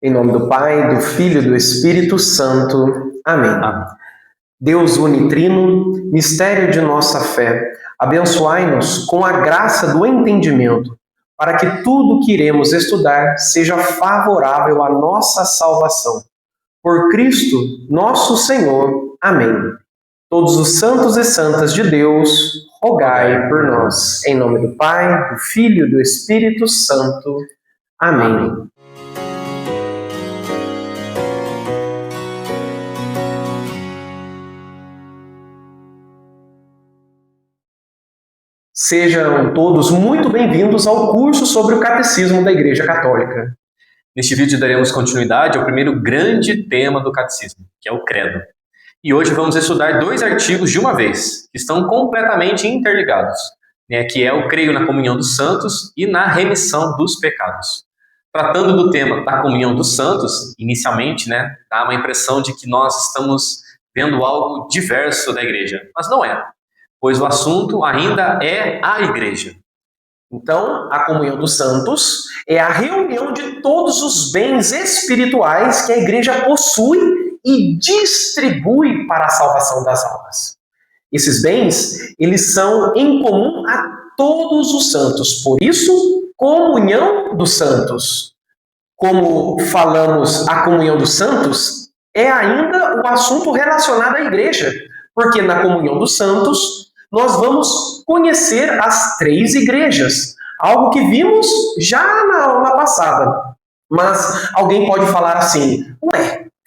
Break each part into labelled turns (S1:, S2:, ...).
S1: Em nome do Pai, do Filho e do Espírito Santo. Amém.
S2: Amém.
S1: Deus unitrino, mistério de nossa fé, abençoai-nos com a graça do entendimento, para que tudo que iremos estudar seja favorável à nossa salvação. Por Cristo, nosso Senhor. Amém. Todos os santos e santas de Deus, rogai por nós. Em nome do Pai, do Filho e do Espírito Santo. Amém. Sejam todos muito bem-vindos ao curso sobre o Catecismo da Igreja Católica.
S2: Neste vídeo daremos continuidade ao primeiro grande tema do Catecismo, que é o Credo. E hoje vamos estudar 2 artigos de uma vez, que estão completamente interligados, que é o Creio na Comunhão dos Santos e na Remissão dos Pecados. Tratando do tema da Comunhão dos Santos, inicialmente, dá uma impressão de que nós estamos vendo algo diverso da Igreja, mas não é, pois o assunto ainda é a Igreja.
S1: Então, a comunhão dos santos é a reunião de todos os bens espirituais que a Igreja possui e distribui para a salvação das almas. Esses bens, eles são em comum a todos os santos, por isso, comunhão dos santos. Como falamos a comunhão dos santos, é ainda o assunto relacionado à Igreja, porque na comunhão dos santos nós vamos conhecer as 3 igrejas, algo que vimos já na aula passada. Mas alguém pode falar assim,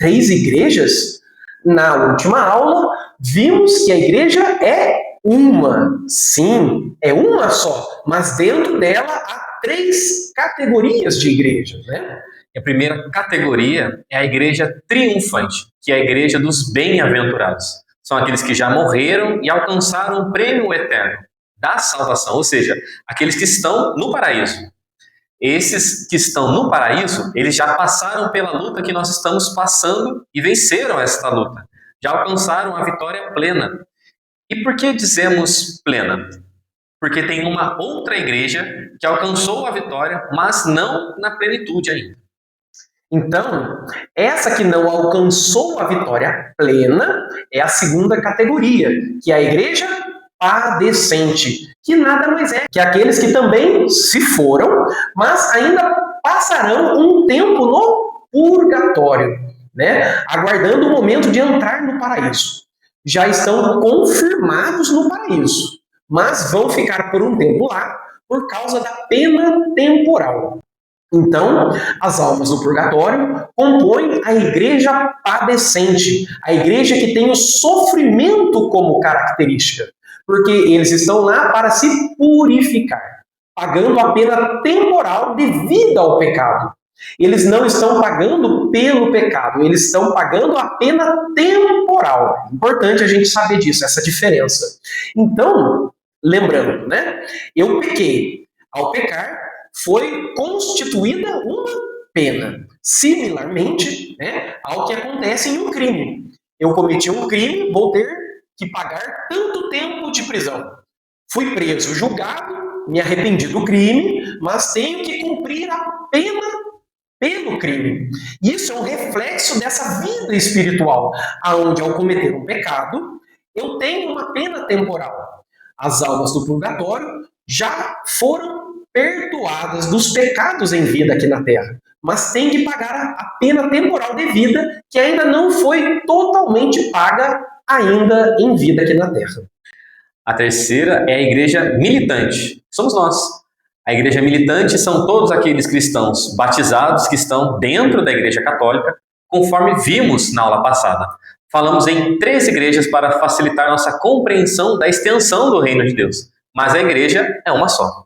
S1: 3 igrejas? Na última aula, vimos que a igreja é uma. Sim, é uma só, mas dentro dela há 3 categorias de igrejas,
S2: A primeira categoria é a igreja triunfante, que é a igreja dos bem-aventurados. São aqueles que já morreram e alcançaram o prêmio eterno da salvação, ou seja, aqueles que estão no paraíso. Esses que estão no paraíso, eles já passaram pela luta que nós estamos passando e venceram esta luta. Já alcançaram a vitória plena. E por que dizemos plena? Porque tem uma outra igreja que alcançou a vitória, mas não na plenitude ainda.
S1: Então, essa que não alcançou a vitória plena é a segunda categoria, que é a igreja padecente, que nada mais é que aqueles que também se foram, mas ainda passarão um tempo no purgatório, aguardando o momento de entrar no paraíso. Já estão confirmados no paraíso, mas vão ficar por um tempo lá por causa da pena temporal. Então, as almas do purgatório compõem a igreja padecente, a igreja que tem o sofrimento como característica, porque eles estão lá para se purificar, pagando a pena temporal devida ao pecado. Eles não estão pagando pelo pecado, eles estão pagando a pena temporal. Importante a gente saber disso, essa diferença. Então, lembrando, eu pequei. Ao pecar, foi constituída uma pena, similarmente ao que acontece em um crime. Eu cometi um crime, vou ter que pagar tanto tempo de prisão. Fui preso, julgado, me arrependi do crime, mas tenho que cumprir a pena pelo crime. Isso é um reflexo dessa vida espiritual, aonde ao cometer um pecado, eu tenho uma pena temporal. As almas do purgatório já foram perdoadas dos pecados em vida aqui na Terra, mas têm que pagar a pena temporal devida, que ainda não foi totalmente paga ainda em vida aqui na Terra.
S2: A terceira é a igreja militante, somos nós. A igreja militante são todos aqueles cristãos batizados que estão dentro da igreja católica, conforme vimos na aula passada. Falamos em 3 igrejas para facilitar nossa compreensão da extensão do reino de Deus, mas a igreja é uma só.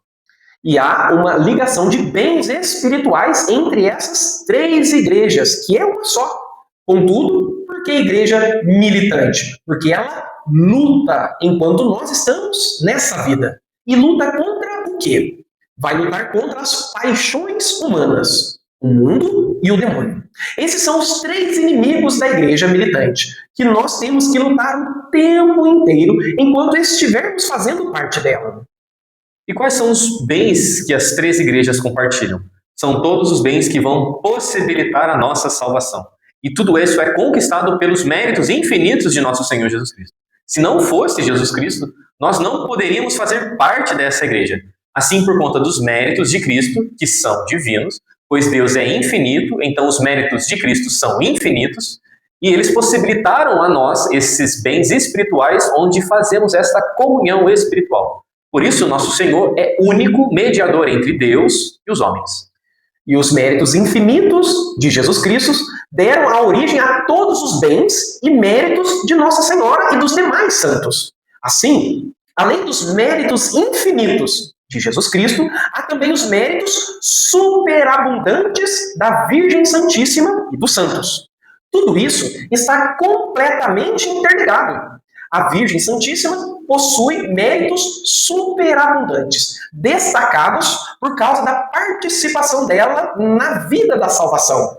S1: E há uma ligação de bens espirituais entre essas 3 igrejas, que é uma só. Contudo, por que igreja militante? Porque ela luta enquanto nós estamos nessa vida. E luta contra o quê? Vai lutar contra as paixões humanas, o mundo e o demônio. Esses são os 3 inimigos da igreja militante, que nós temos que lutar o tempo inteiro enquanto estivermos fazendo parte dela.
S2: E quais são os bens que as 3 igrejas compartilham? São todos os bens que vão possibilitar a nossa salvação. E tudo isso é conquistado pelos méritos infinitos de nosso Senhor Jesus Cristo. Se não fosse Jesus Cristo, nós não poderíamos fazer parte dessa igreja. Assim, por conta dos méritos de Cristo, que são divinos, pois Deus é infinito, então os méritos de Cristo são infinitos, e eles possibilitaram a nós esses bens espirituais onde fazemos esta comunhão espiritual. Por isso, nosso Senhor é único mediador entre Deus e os homens.
S1: E os méritos infinitos de Jesus Cristo deram a origem a todos os bens e méritos de Nossa Senhora e dos demais santos. Assim, além dos méritos infinitos de Jesus Cristo, há também os méritos superabundantes da Virgem Santíssima e dos santos. Tudo isso está completamente interligado. A Virgem Santíssima possui méritos superabundantes, destacados por causa da participação dela na vida da salvação,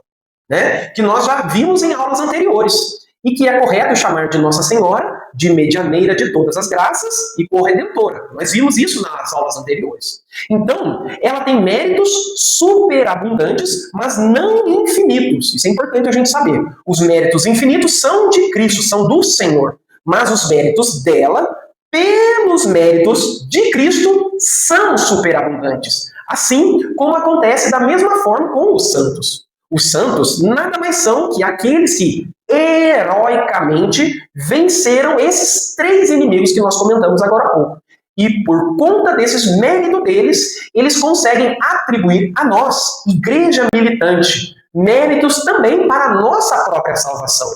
S1: né? Que nós já vimos em aulas anteriores, e que é correto chamar de Nossa Senhora de medianeira de todas as graças e corredentora. Nós vimos isso nas aulas anteriores. Então, ela tem méritos superabundantes, mas não infinitos. Isso é importante a gente saber. Os méritos infinitos são de Cristo, são do Senhor. Mas os méritos dela, pelos méritos de Cristo, são superabundantes. Assim como acontece da mesma forma com os santos. Os santos nada mais são que aqueles que heroicamente venceram esses 3 inimigos que nós comentamos agora há pouco. E por conta desses méritos deles, eles conseguem atribuir a nós, igreja militante, méritos também para a nossa própria salvação.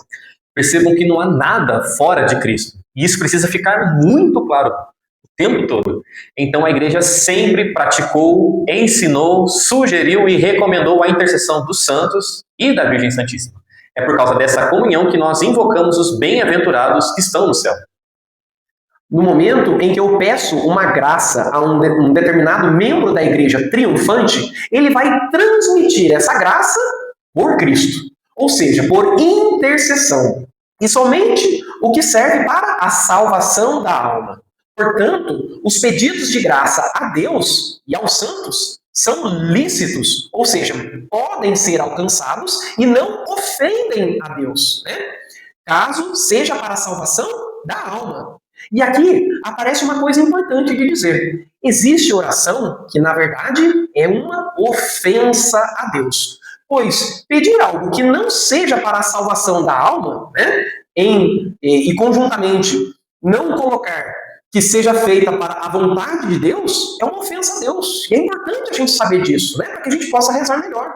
S2: Percebam que não há nada fora de Cristo. E isso precisa ficar muito claro o tempo todo. Então a igreja sempre praticou, ensinou, sugeriu e recomendou a intercessão dos santos e da Virgem Santíssima. É por causa dessa comunhão que nós invocamos os bem-aventurados que estão no céu.
S1: No momento em que eu peço uma graça a um determinado membro da igreja triunfante, ele vai transmitir essa graça por Cristo. Ou seja, por intercessão. E somente o que serve para a salvação da alma. Portanto, os pedidos de graça a Deus e aos santos são lícitos, ou seja, podem ser alcançados e não ofendem a Deus, né? Caso seja para a salvação da alma. E aqui aparece uma coisa importante de dizer. Existe oração que, na verdade, é uma ofensa a Deus. Pois pedir algo que não seja para a salvação da alma, né, e conjuntamente não colocar que seja feita para a vontade de Deus, é uma ofensa a Deus. E é importante a gente saber disso, né, para que a gente possa rezar melhor.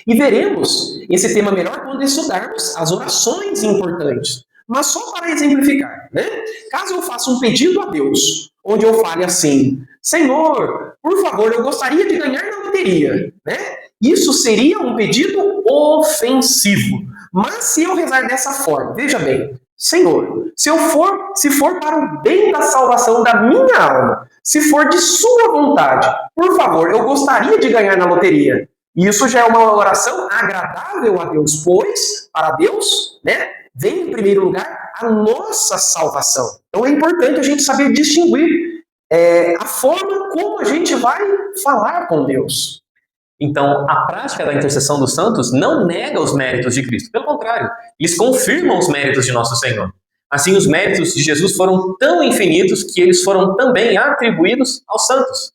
S1: E veremos esse tema melhor quando estudarmos as orações importantes. Mas só para exemplificar, né? Caso eu faça um pedido a Deus, onde eu fale assim, Senhor, por favor, eu gostaria de ganhar na loteria, né? Isso seria um pedido ofensivo. Mas se eu rezar dessa forma, veja bem, Senhor, se for para o bem da salvação da minha alma, se for de sua vontade, por favor, eu gostaria de ganhar na loteria. Isso já é uma oração agradável a Deus, pois, para Deus, né, vem em primeiro lugar a nossa salvação. Então é importante a gente saber distinguir a forma como a gente vai falar com Deus.
S2: Então, a prática da intercessão dos santos não nega os méritos de Cristo. Pelo contrário, eles confirmam os méritos de nosso Senhor. Assim, os méritos de Jesus foram tão infinitos que eles foram também atribuídos aos santos.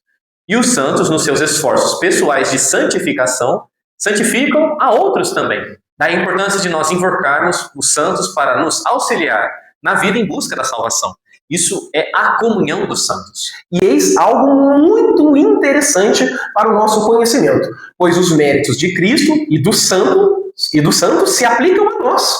S2: E os santos, nos seus esforços pessoais de santificação, santificam a outros também. Daí a importância de nós invocarmos os santos para nos auxiliar na vida em busca da salvação. Isso é a comunhão dos santos.
S1: E eis algo muito interessante para o nosso conhecimento, pois os méritos de Cristo e do santo se aplicam a nós.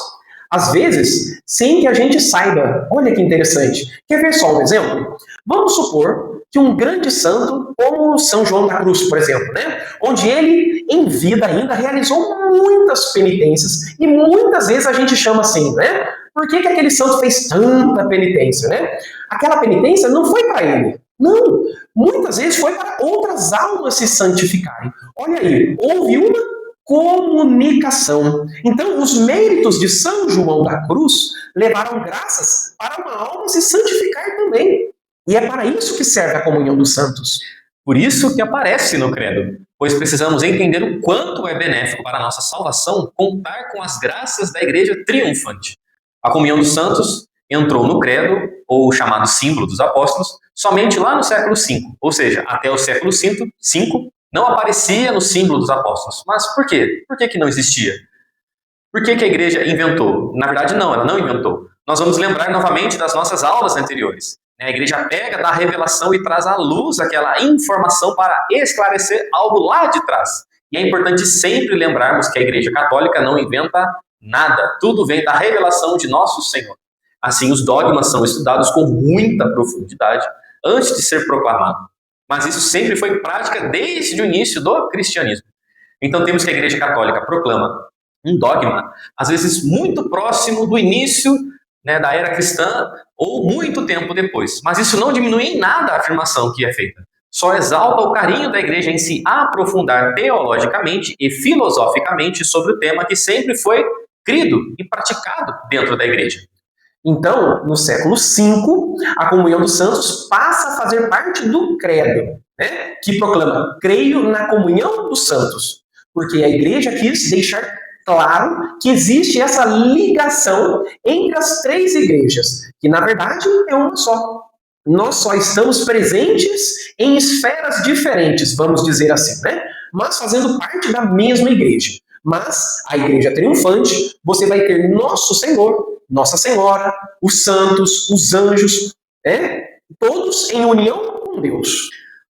S1: Às vezes, sem que a gente saiba. Olha que interessante. Quer ver só um exemplo? Vamos supor que um grande santo, como São João da Cruz, por exemplo, né? Onde ele, em vida ainda, realizou muitas penitências, e muitas vezes a gente chama assim, né? Por que aquele santo fez tanta penitência, né? Aquela penitência não foi para ele. Não. Muitas vezes foi para outras almas se santificarem. Olha aí, houve uma comunicação. Então, os méritos de São João da Cruz levaram graças para uma alma se santificar também. E é para isso que serve a comunhão dos santos.
S2: Por isso que aparece no credo. pois precisamos entender o quanto é benéfico para a nossa salvação contar com as graças da Igreja triunfante. A comunhão dos santos entrou no credo, ou chamado símbolo dos apóstolos, somente lá no século V, ou seja, até o século V não aparecia no símbolo dos apóstolos. Mas por quê? Por que não existia? Por que a igreja inventou? Na verdade, não, ela não inventou. Nós vamos lembrar novamente das nossas aulas anteriores. A igreja pega da revelação e traz à luz aquela informação para esclarecer algo lá de trás. E é importante sempre lembrarmos que a Igreja Católica não inventa nada. Tudo vem da revelação de nosso Senhor. Assim, os dogmas são estudados com muita profundidade antes de ser proclamado. Mas isso sempre foi prática desde o início do cristianismo. Então temos que a Igreja Católica proclama um dogma, às vezes muito próximo do início da era cristã ou muito tempo depois. Mas isso não diminui em nada a afirmação que é feita. Só exalta o carinho da igreja em se aprofundar teologicamente e filosoficamente sobre o tema que sempre foi crido e praticado dentro da igreja.
S1: Então, no século V, a comunhão dos santos passa a fazer parte do credo, que proclama: creio na comunhão dos santos, porque a igreja quis deixar claro que existe essa ligação entre as três igrejas, que na verdade é uma só. Nós só estamos presentes em esferas diferentes, vamos dizer assim, mas fazendo parte da mesma igreja. Mas a igreja triunfante, você vai ter Nosso Senhor, Nossa Senhora, os santos, os anjos, todos em união com Deus.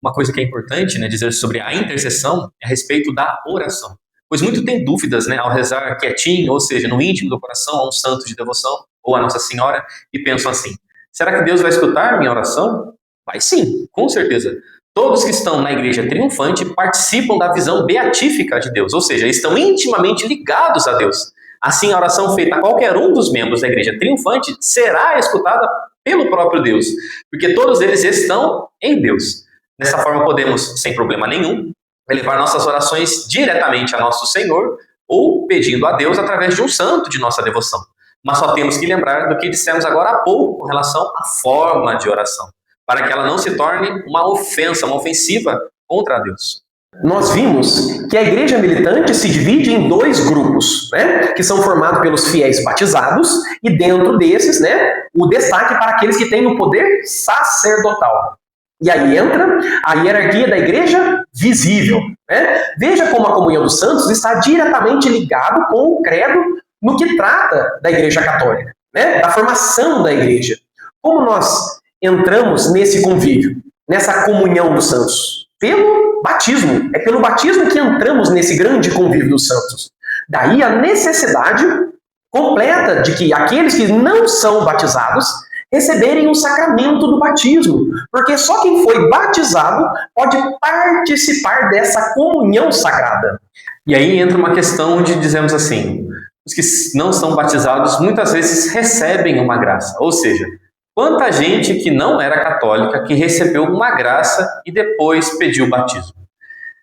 S2: Uma coisa que é importante dizer sobre a intercessão é a respeito da oração. Pois muito tem dúvidas ao rezar quietinho, ou seja, no íntimo do coração, a um santo de devoção, ou a Nossa Senhora, e pensam assim: será que Deus vai escutar minha oração? Vai sim, com certeza. Todos que estão na igreja triunfante participam da visão beatífica de Deus, ou seja, estão intimamente ligados a Deus. Assim, a oração feita a qualquer um dos membros da igreja triunfante será escutada pelo próprio Deus, porque todos eles estão em Deus. Dessa forma, podemos, sem problema nenhum, elevar nossas orações diretamente a nosso Senhor ou pedindo a Deus através de um santo de nossa devoção. Mas só temos que lembrar do que dissemos agora há pouco com relação à forma de oração, para que ela não se torne uma ofensa, uma ofensiva contra Deus.
S1: Nós vimos que a igreja militante se divide em dois grupos, que são formados pelos fiéis batizados, e dentro desses, o destaque para aqueles que têm o poder sacerdotal. E aí entra a hierarquia da igreja visível. Veja como a comunhão dos santos está diretamente ligado com o credo no que trata da igreja católica, da formação da igreja. Como nós entramos nesse convívio, nessa comunhão dos santos? Pelo batismo. É pelo batismo que entramos nesse grande convívio dos santos. Daí a necessidade completa de que aqueles que não são batizados receberem o sacramento do batismo, porque só quem foi batizado pode participar dessa comunhão sagrada.
S2: E aí entra uma questão onde dizemos assim: os que não são batizados muitas vezes recebem uma graça, ou seja, quanta gente que não era católica que recebeu uma graça e depois pediu o batismo.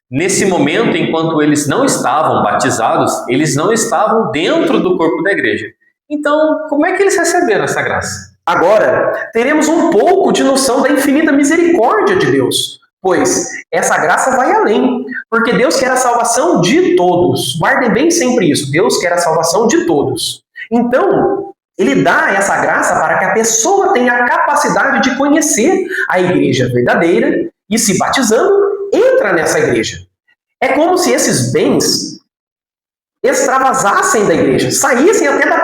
S2: Nesse momento, enquanto eles não estavam batizados, eles não estavam dentro do corpo da igreja. Então, como é que eles receberam essa graça?
S1: Agora, teremos um pouco de noção da infinita misericórdia de Deus, pois essa graça vai além, porque Deus quer a salvação de todos. Guardem bem sempre isso, Deus quer a salvação de todos. Então, Ele dá essa graça para que a pessoa tenha a capacidade de conhecer a igreja verdadeira e, se batizando, entra nessa igreja. É como se esses bens extravasassem da igreja, saíssem até da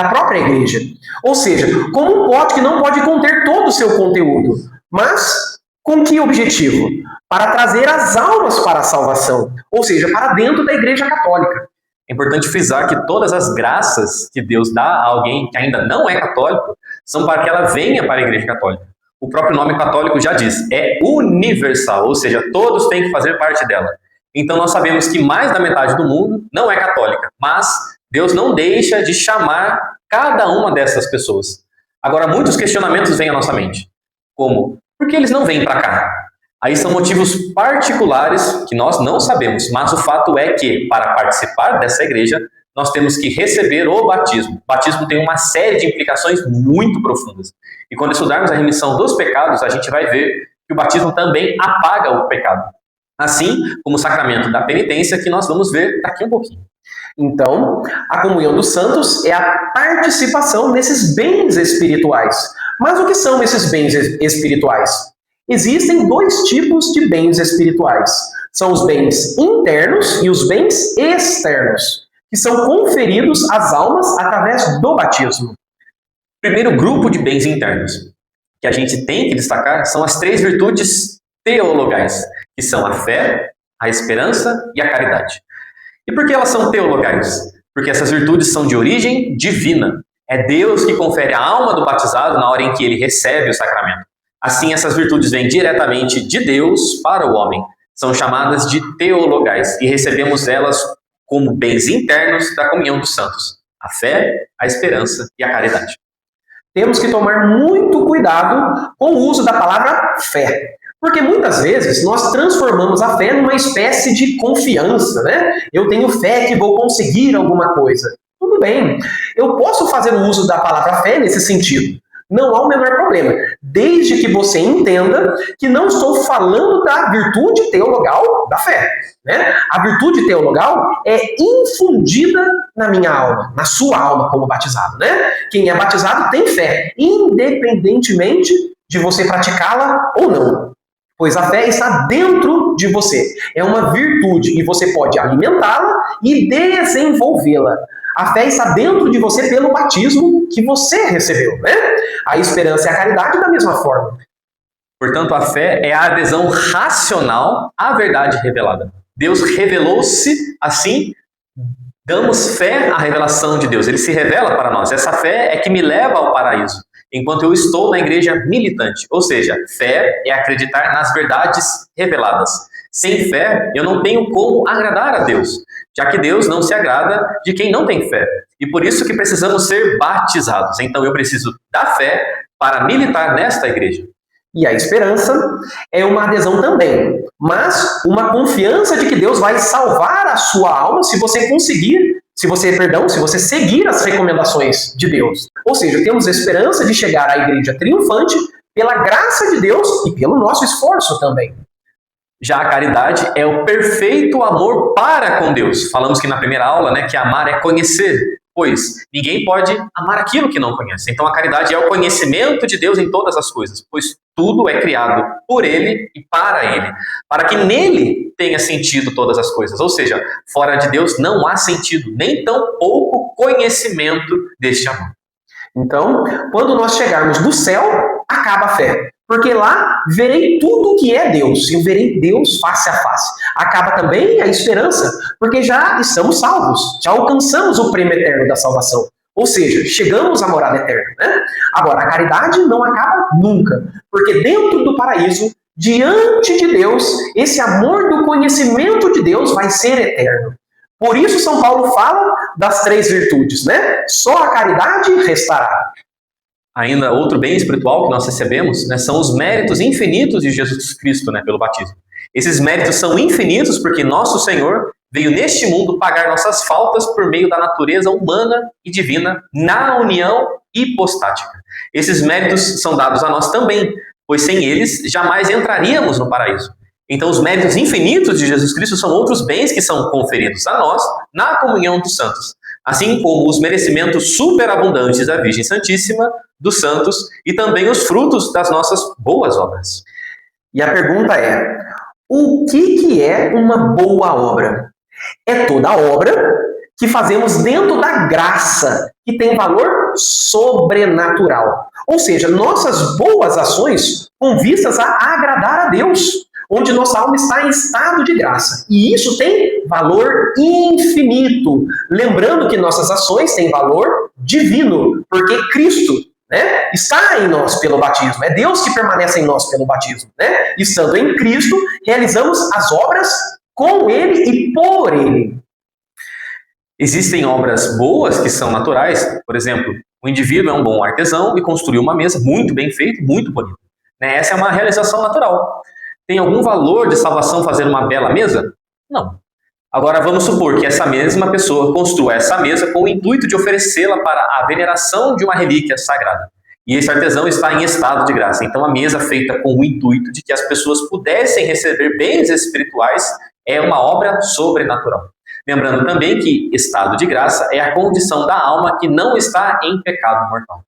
S1: própria igreja. Ou seja, como um pote que não pode conter todo o seu conteúdo. Mas com que objetivo? Para trazer as almas para a salvação. Ou seja, para dentro da igreja católica.
S2: É importante frisar que todas as graças que Deus dá a alguém que ainda não é católico são para que ela venha para a igreja católica. O próprio nome católico já diz, é universal, ou seja, todos têm que fazer parte dela. Então nós sabemos que mais da metade do mundo não é católica, mas Deus não deixa de chamar cada uma dessas pessoas. Agora, muitos questionamentos vêm à nossa mente, como, por que eles não vêm para cá? Aí são motivos particulares que nós não sabemos, mas o fato é que, para participar dessa igreja, nós temos que receber o batismo. O batismo tem uma série de implicações muito profundas. E quando estudarmos a remissão dos pecados, a gente vai ver que o batismo também apaga o pecado. assim como o sacramento da penitência, que nós vamos ver daqui um pouquinho.
S1: Então, a comunhão dos santos é a participação nesses bens espirituais. Mas o que são esses bens espirituais? Existem dois tipos de bens espirituais. São os bens internos e os bens externos, que são conferidos às almas através do batismo.
S2: O primeiro grupo de bens internos que a gente tem que destacar são as 3 virtudes teologais, que são a fé, a esperança e a caridade. E por que elas são teologais? Porque essas virtudes são de origem divina. É Deus que confere à alma do batizado na hora em que ele recebe o sacramento. Assim, essas virtudes vêm diretamente de Deus para o homem. São chamadas de teologais e recebemos elas como bens internos da comunhão dos santos: a fé, a esperança e a caridade.
S1: Temos que tomar muito cuidado com o uso da palavra fé. Porque muitas vezes nós transformamos a fé numa espécie de confiança, né? Eu tenho fé que vou conseguir alguma coisa. Tudo bem, eu posso fazer o uso da palavra fé nesse sentido. Não há o menor problema, desde que você entenda que não estou falando da virtude teologal da fé. Né? A virtude teologal é infundida na minha alma, na sua alma como batizado. Né? Quem é batizado tem fé, independentemente de você praticá-la ou não. Pois a fé está dentro de você. É uma virtude e você pode alimentá-la e desenvolvê-la. A fé está dentro de você pelo batismo que você recebeu, né? A esperança e a caridade da mesma forma.
S2: Portanto, a fé é a adesão racional à verdade revelada. Deus revelou-se, assim, damos fé à revelação de Deus. Ele se revela para nós. Essa fé é que me leva ao paraíso, enquanto eu estou na igreja militante. Ou seja, fé é acreditar nas verdades reveladas. Sem fé, eu não tenho como agradar a Deus, já que Deus não se agrada de quem não tem fé. E por isso que precisamos ser batizados. Então eu preciso da fé para militar nesta igreja.
S1: E a esperança é uma adesão também, mas uma confiança de que Deus vai salvar a sua alma se você seguir as recomendações de Deus. Ou seja, temos esperança de chegar à igreja triunfante pela graça de Deus e pelo nosso esforço também.
S2: Já a caridade é o perfeito amor para com Deus. Falamos que na primeira aula, né, que amar é conhecer, pois ninguém pode amar aquilo que não conhece. Então a caridade é o conhecimento de Deus em todas as coisas, pois tudo é criado por Ele e para Ele, para que nele tenha sentido todas as coisas. Ou seja, fora de Deus não há sentido, nem tão pouco conhecimento deste amor.
S1: Então, quando nós chegarmos do céu, acaba a fé. Porque lá verei tudo que é Deus, eu verei Deus face a face. Acaba também a esperança, porque já estamos salvos, já alcançamos o prêmio eterno da salvação. Ou seja, chegamos à morada eterna. Né? Agora, a caridade não acaba nunca, porque dentro do paraíso, diante de Deus, esse amor do conhecimento de Deus vai ser eterno. Por isso São Paulo fala das 3 virtudes, né? Só a caridade restará.
S2: Ainda outro bem espiritual que nós recebemos, né, são os méritos infinitos de Jesus Cristo, né, pelo batismo. Esses méritos são infinitos porque nosso Senhor veio neste mundo pagar nossas faltas por meio da natureza humana e divina na união hipostática. Esses méritos são dados a nós também, pois sem eles jamais entraríamos no paraíso. Então os méritos infinitos de Jesus Cristo são outros bens que são conferidos a nós na comunhão dos santos, assim como os merecimentos superabundantes da Virgem Santíssima, dos santos e também os frutos das nossas boas obras.
S1: E a pergunta é, o que é uma boa obra? É toda obra que fazemos dentro da graça, que tem valor sobrenatural. Ou seja, nossas boas ações com vistas a agradar a Deus, onde nossa alma está em estado de graça. E isso tem valor infinito. Lembrando que nossas ações têm valor divino, porque Cristo, né, está em nós pelo batismo. É Deus que permanece em nós pelo batismo. Né? Estando em Cristo, realizamos as obras com Ele e por Ele.
S2: Existem obras boas que são naturais. Por exemplo, o indivíduo é um bom artesão e construiu uma mesa muito bem feita, muito bonita. Essa é uma realização natural. Tem algum valor de salvação fazer uma bela mesa? Não. Agora vamos supor que essa mesma pessoa construa essa mesa com o intuito de oferecê-la para a veneração de uma relíquia sagrada. E esse artesão está em estado de graça. Então a mesa feita com o intuito de que as pessoas pudessem receber bens espirituais é uma obra sobrenatural. Lembrando também que estado de graça é a condição da alma que não está em pecado mortal.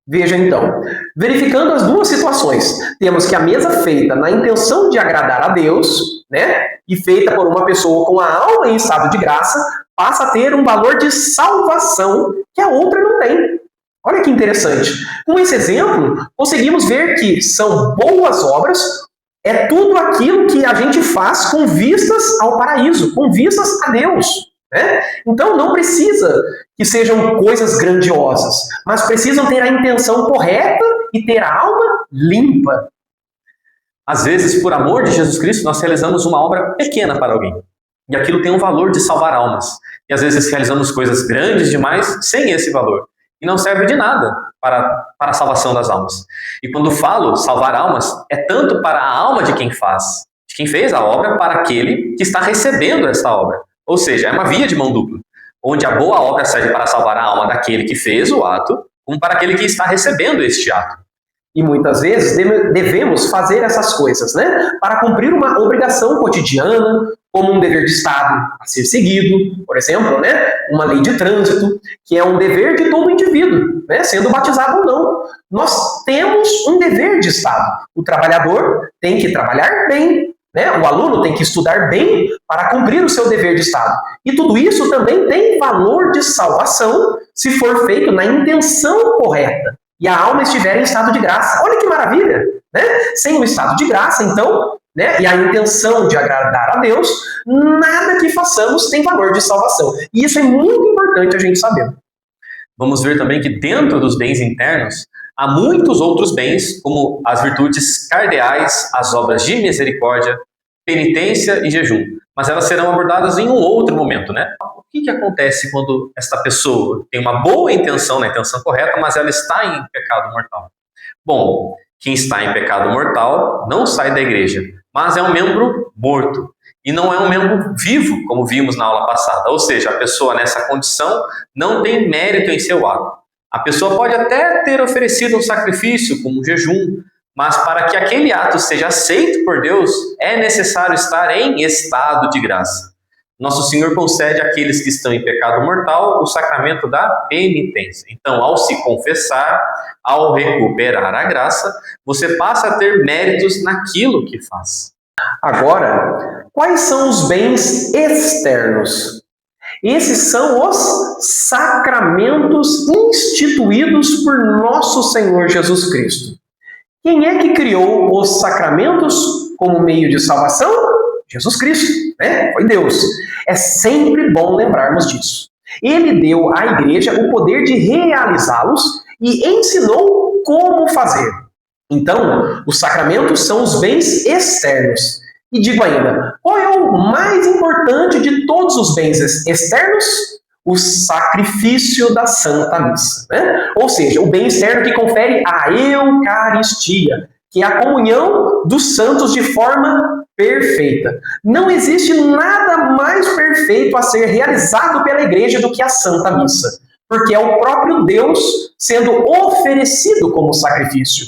S1: Veja então, verificando as duas situações, temos que a mesa feita na intenção de agradar a Deus, né, e feita por uma pessoa com a alma em estado de graça, passa a ter um valor de salvação que a outra não tem. Olha que interessante. Com esse exemplo, conseguimos ver que são boas obras, é tudo aquilo que a gente faz com vistas ao paraíso, com vistas a Deus. Né? Então não precisa que sejam coisas grandiosas, mas precisam ter a intenção correta e ter a alma limpa.
S2: Às vezes, por amor de Jesus Cristo, nós realizamos uma obra pequena para alguém. E aquilo tem um valor de salvar almas. E às vezes realizamos coisas grandes demais sem esse valor. E não serve de nada para a salvação das almas. E quando falo salvar almas, é tanto para a alma de quem faz, de quem fez a obra, para aquele que está recebendo essa obra. Ou seja, é uma via de mão dupla, onde a boa obra serve para salvar a alma daquele que fez o ato, como para aquele que está recebendo este ato.
S1: E muitas vezes devemos fazer essas coisas, né, para cumprir uma obrigação cotidiana, como um dever de Estado a ser seguido, por exemplo, né, uma lei de trânsito, que é um dever de todo indivíduo, né, sendo batizado ou não. Nós temos um dever de Estado. O trabalhador tem que trabalhar bem, né, o aluno tem que estudar bem para cumprir o seu dever de Estado. E tudo isso também tem valor de salvação se for feito na intenção correta e a alma estiver em estado de graça. Olha que maravilha! Né? Sem o estado de graça, então, né, e a intenção de agradar a Deus, nada que façamos tem valor de salvação. E isso é muito importante a gente saber.
S2: Vamos ver também que dentro dos bens internos, há muitos outros bens, como as virtudes cardeais, as obras de misericórdia, penitência e jejum. Mas elas serão abordadas em um outro momento, né? O que acontece quando esta pessoa tem uma boa intenção, na intenção correta, mas ela está em pecado mortal? Bom, quem está em pecado mortal não sai da igreja, mas é um membro morto. E não é um membro vivo, como vimos na aula passada. Ou seja, a pessoa nessa condição não tem mérito em seu ato. A pessoa pode até ter oferecido um sacrifício, como um jejum, mas para que aquele ato seja aceito por Deus, é necessário estar em estado de graça. Nosso Senhor concede àqueles que estão em pecado mortal o sacramento da penitência. Então, ao se confessar, ao recuperar a graça, você passa a ter méritos naquilo que faz.
S1: Agora, quais são os bens externos? Esses são os sacramentos instituídos por nosso Senhor Jesus Cristo. Quem é que criou os sacramentos como meio de salvação? Jesus Cristo, né? Foi Deus. É sempre bom lembrarmos disso. Ele deu à igreja o poder de realizá-los e ensinou como fazer. Então, os sacramentos são os bens externos. E digo ainda, qual é o mais importante de todos os bens externos? O sacrifício da Santa Missa. Né? Ou seja, o bem externo que confere a Eucaristia, que é a comunhão dos santos de forma perfeita. Não existe nada mais perfeito a ser realizado pela igreja do que a Santa Missa, porque é o próprio Deus sendo oferecido como sacrifício.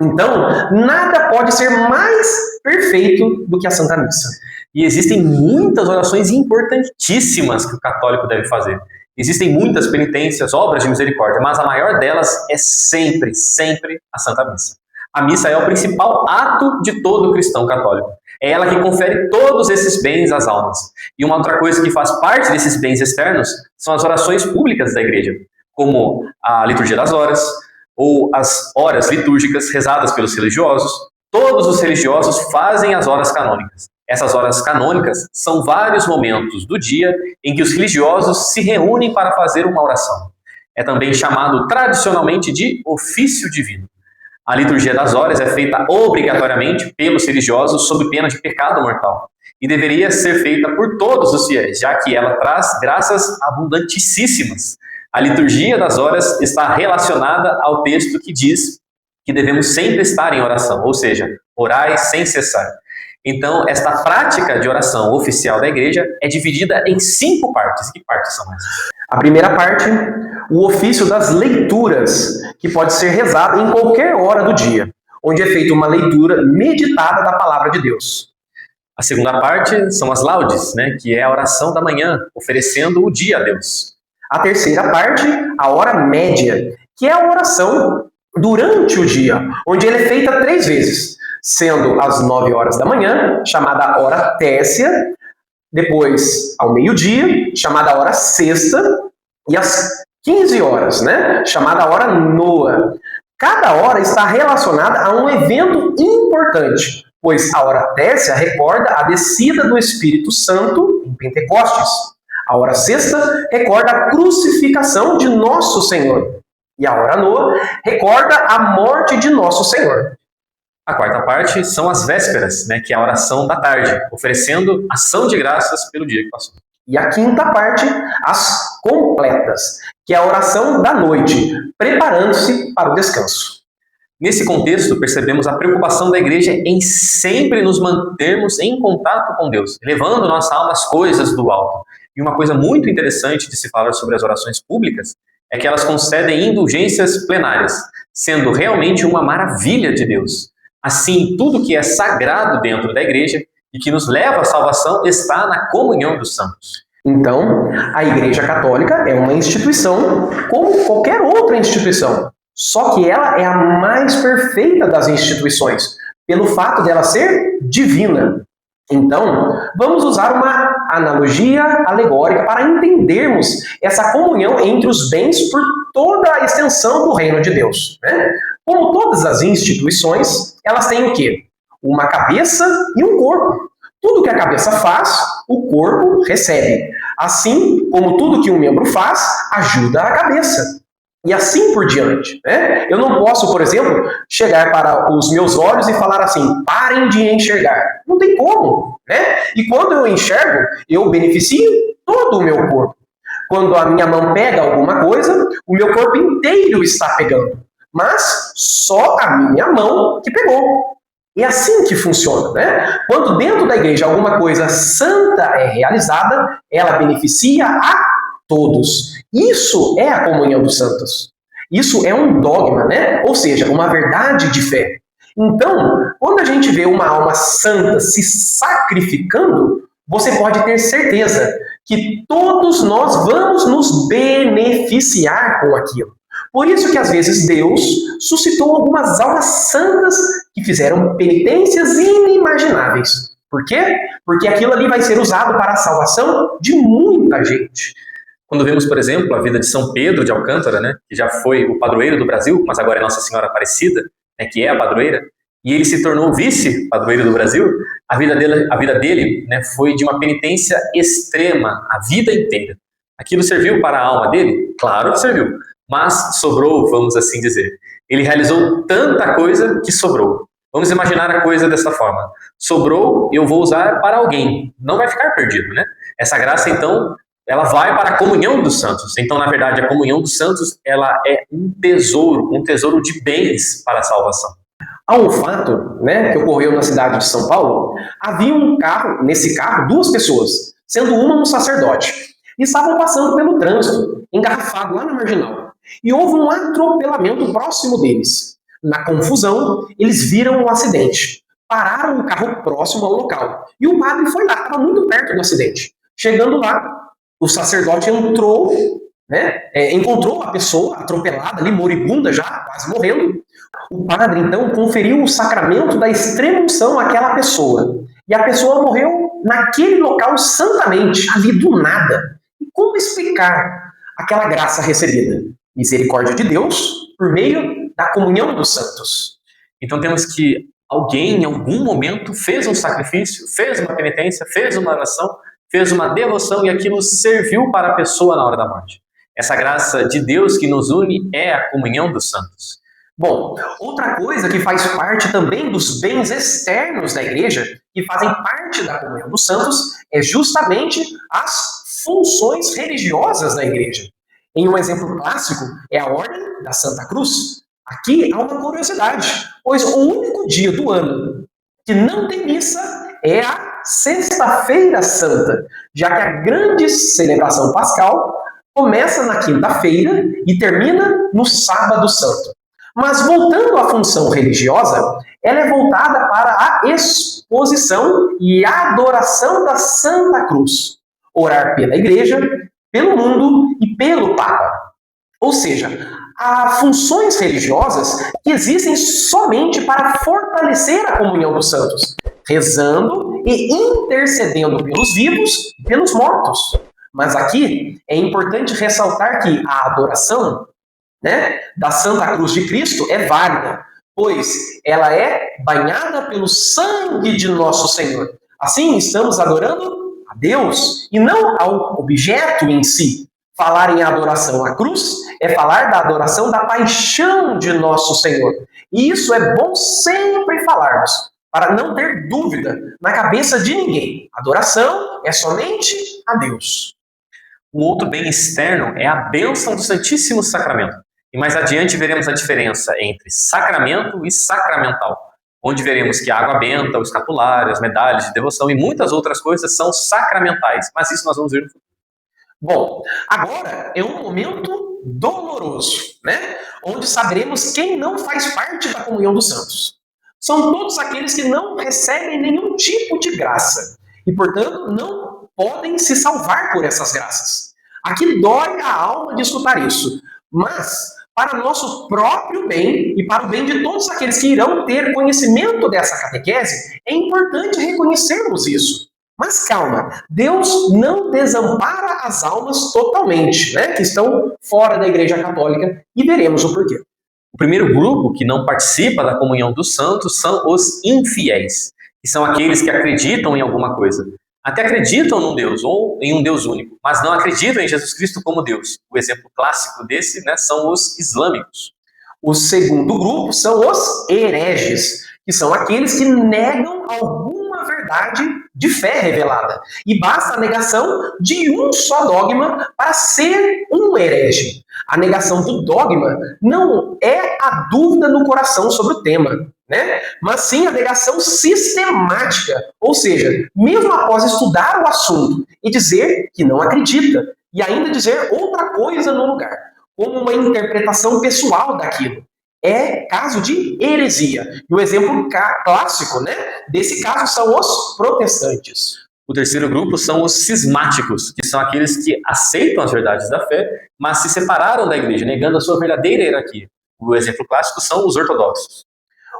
S1: Então, nada pode ser mais perfeito do que a Santa Missa.
S2: E existem muitas orações importantíssimas que o católico deve fazer. Existem muitas penitências, obras de misericórdia, mas a maior delas é sempre, sempre a Santa Missa. A missa é o principal ato de todo cristão católico. É ela que confere todos esses bens às almas. E uma outra coisa que faz parte desses bens externos são as orações públicas da igreja, como a liturgia das horas, ou as horas litúrgicas rezadas pelos religiosos. Todos os religiosos fazem as horas canônicas. Essas horas canônicas são vários momentos do dia em que os religiosos se reúnem para fazer uma oração. É também chamado tradicionalmente de ofício divino. A liturgia das horas é feita obrigatoriamente pelos religiosos sob pena de pecado mortal e deveria ser feita por todos os fiéis, já que ela traz graças abundantíssimas. A liturgia das horas está relacionada ao texto que diz que devemos sempre estar em oração, ou seja, orai sem cessar. Então, esta prática de oração oficial da igreja é dividida em 5 partes. Que partes são essas?
S1: A primeira parte, o ofício das leituras, que pode ser rezado em qualquer hora do dia, onde é feita uma leitura meditada da palavra de Deus.
S2: A segunda parte são as laudes, né, que é a oração da manhã, oferecendo o dia a Deus.
S1: A terceira parte, a hora média, que é a oração durante o dia, onde ela é feita 3 vezes, sendo às 9 horas da manhã, chamada hora tércia, depois ao meio-dia, chamada hora sexta, e às 15 horas, né, chamada hora noa. Cada hora está relacionada a um evento importante, pois a hora tércia recorda a descida do Espírito Santo em Pentecostes. A hora sexta recorda a crucificação de Nosso Senhor. E a hora noa recorda a morte de Nosso Senhor.
S2: A quarta parte são as vésperas, né, que é a oração da tarde, oferecendo ação de graças pelo dia que passou.
S1: E a quinta parte, as completas, que é a oração da noite, preparando-se para o descanso.
S2: Nesse contexto, percebemos a preocupação da igreja em sempre nos mantermos em contato com Deus, levando nossa alma às coisas do alto. E uma coisa muito interessante de se falar sobre as orações públicas é que elas concedem indulgências plenárias, sendo realmente uma maravilha de Deus. Assim, tudo que é sagrado dentro da igreja e que nos leva à salvação está na comunhão dos santos.
S1: Então, a Igreja Católica é uma instituição como qualquer outra instituição, só que ela é a mais perfeita das instituições, pelo fato dela ser divina. Então, vamos usar uma analogia alegórica para entendermos essa comunhão entre os bens por toda a extensão do reino de Deus, né? Como todas as instituições, elas têm o quê? Uma cabeça e um corpo. Tudo que a cabeça faz, o corpo recebe. Assim como tudo que um membro faz, ajuda a cabeça. E assim por diante, né? Eu não posso, por exemplo, chegar para os meus olhos e falar assim, parem de enxergar. Não tem como, né? E quando eu enxergo, eu beneficio todo o meu corpo. Quando a minha mão pega alguma coisa, o meu corpo inteiro está pegando. Mas só a minha mão que pegou. É assim que funciona, né? Quando dentro da igreja alguma coisa santa é realizada, ela beneficia a todos. Isso é a comunhão dos santos. Isso é um dogma, né? Ou seja, uma verdade de fé. Então, quando a gente vê uma alma santa se sacrificando, você pode ter certeza que todos nós vamos nos beneficiar com aquilo. Por isso que às vezes Deus suscitou algumas almas santas que fizeram penitências inimagináveis. Por quê? Porque aquilo ali vai ser usado para a salvação de muita gente.
S2: Quando vemos, por exemplo, a vida de São Pedro de Alcântara, né, que já foi o padroeiro do Brasil, mas agora é Nossa Senhora Aparecida, né, que é a padroeira, e ele se tornou vice-padroeiro do Brasil, a vida dele, né, foi de uma penitência extrema, a vida inteira. Aquilo serviu para a alma dele? Claro que serviu, mas sobrou, vamos assim dizer. Ele realizou tanta coisa que sobrou. Vamos imaginar a coisa dessa forma. Sobrou, eu vou usar para alguém. Não vai ficar perdido, né? Essa graça, então, ela vai para a comunhão dos santos. Então, na verdade, a comunhão dos santos, ela é um tesouro de bens para a salvação.
S1: Há um fato, né, que ocorreu na cidade de São Paulo. Havia um carro, nesse carro, 2 pessoas, sendo uma um sacerdote. E estavam passando pelo trânsito, engarrafado lá na marginal. E houve um atropelamento próximo deles. Na confusão, eles viram o acidente. Pararam o carro próximo ao local. E o padre foi lá, estava muito perto do acidente. Chegando lá, o sacerdote entrou, né, encontrou a pessoa atropelada ali, moribunda já, quase morrendo. O padre, então, conferiu o sacramento da extrema-unção àquela pessoa. E a pessoa morreu naquele local santamente, ali do nada. E como explicar aquela graça recebida? Misericórdia de Deus por meio da comunhão dos santos.
S2: Então temos que alguém, em algum momento, fez um sacrifício, fez uma penitência, fez uma oração, fez uma devoção e aquilo serviu para a pessoa na hora da morte. Essa graça de Deus que nos une é a comunhão dos santos.
S1: Bom, outra coisa que faz parte também dos bens externos da igreja, que fazem parte da comunhão dos santos, é justamente as funções religiosas da igreja. Em um exemplo clássico é a Ordem da Santa Cruz. Aqui há uma curiosidade, pois o único dia do ano que não tem missa é a Sexta-feira Santa, já que a grande celebração pascal começa na quinta-feira e termina no sábado santo. Mas voltando à função religiosa, ela é voltada para a exposição e adoração da Santa Cruz, orar pela Igreja, pelo mundo e pelo Papa. Ou seja, há funções religiosas que existem somente para fortalecer a comunhão dos santos, rezando e intercedendo pelos vivos e pelos mortos. Mas aqui é importante ressaltar que a adoração, da Santa Cruz de Cristo é válida, pois ela é banhada pelo sangue de nosso Senhor. Assim, estamos adorando a Deus e não ao objeto em si. Falar em adoração à cruz é falar da adoração da paixão de nosso Senhor. E isso é bom sempre falarmos, para não ter dúvida na cabeça de ninguém. Adoração é somente a Deus.
S2: Um outro bem externo é a bênção do Santíssimo Sacramento. E mais adiante veremos a diferença entre sacramento e sacramental, onde veremos que a água benta, o escapulário, as medalhas de devoção e muitas outras coisas são sacramentais. Mas isso nós vamos ver no futuro.
S1: Bom, agora é um momento doloroso, onde saberemos quem não faz parte da comunhão dos santos. São todos aqueles que não recebem nenhum tipo de graça e, portanto, não podem se salvar por essas graças. Aqui dói a alma de escutar isso, mas para nosso próprio bem e para o bem de todos aqueles que irão ter conhecimento dessa catequese, é importante reconhecermos isso. Mas calma, Deus não desampara as almas totalmente, que estão fora da Igreja Católica, e veremos o porquê.
S2: O primeiro grupo que não participa da comunhão dos santos são os infiéis, que são aqueles que acreditam em alguma coisa. Até acreditam num Deus ou em um Deus único, mas não acreditam em Jesus Cristo como Deus. O exemplo clássico desse são os islâmicos.
S1: O segundo grupo são os hereges, que são aqueles que negam alguma verdade de fé revelada. E basta a negação de um só dogma para ser um herege. A negação do dogma não é a dúvida no coração sobre o tema, mas sim a negação sistemática. Ou seja, mesmo após estudar o assunto e dizer que não acredita, e ainda dizer outra coisa no lugar, como uma interpretação pessoal daquilo. É caso de heresia. E o exemplo clássico desse caso são os protestantes.
S2: O terceiro grupo são os cismáticos, que são aqueles que aceitam as verdades da fé, mas se separaram da igreja, negando a sua verdadeira hierarquia. O exemplo clássico são os ortodoxos.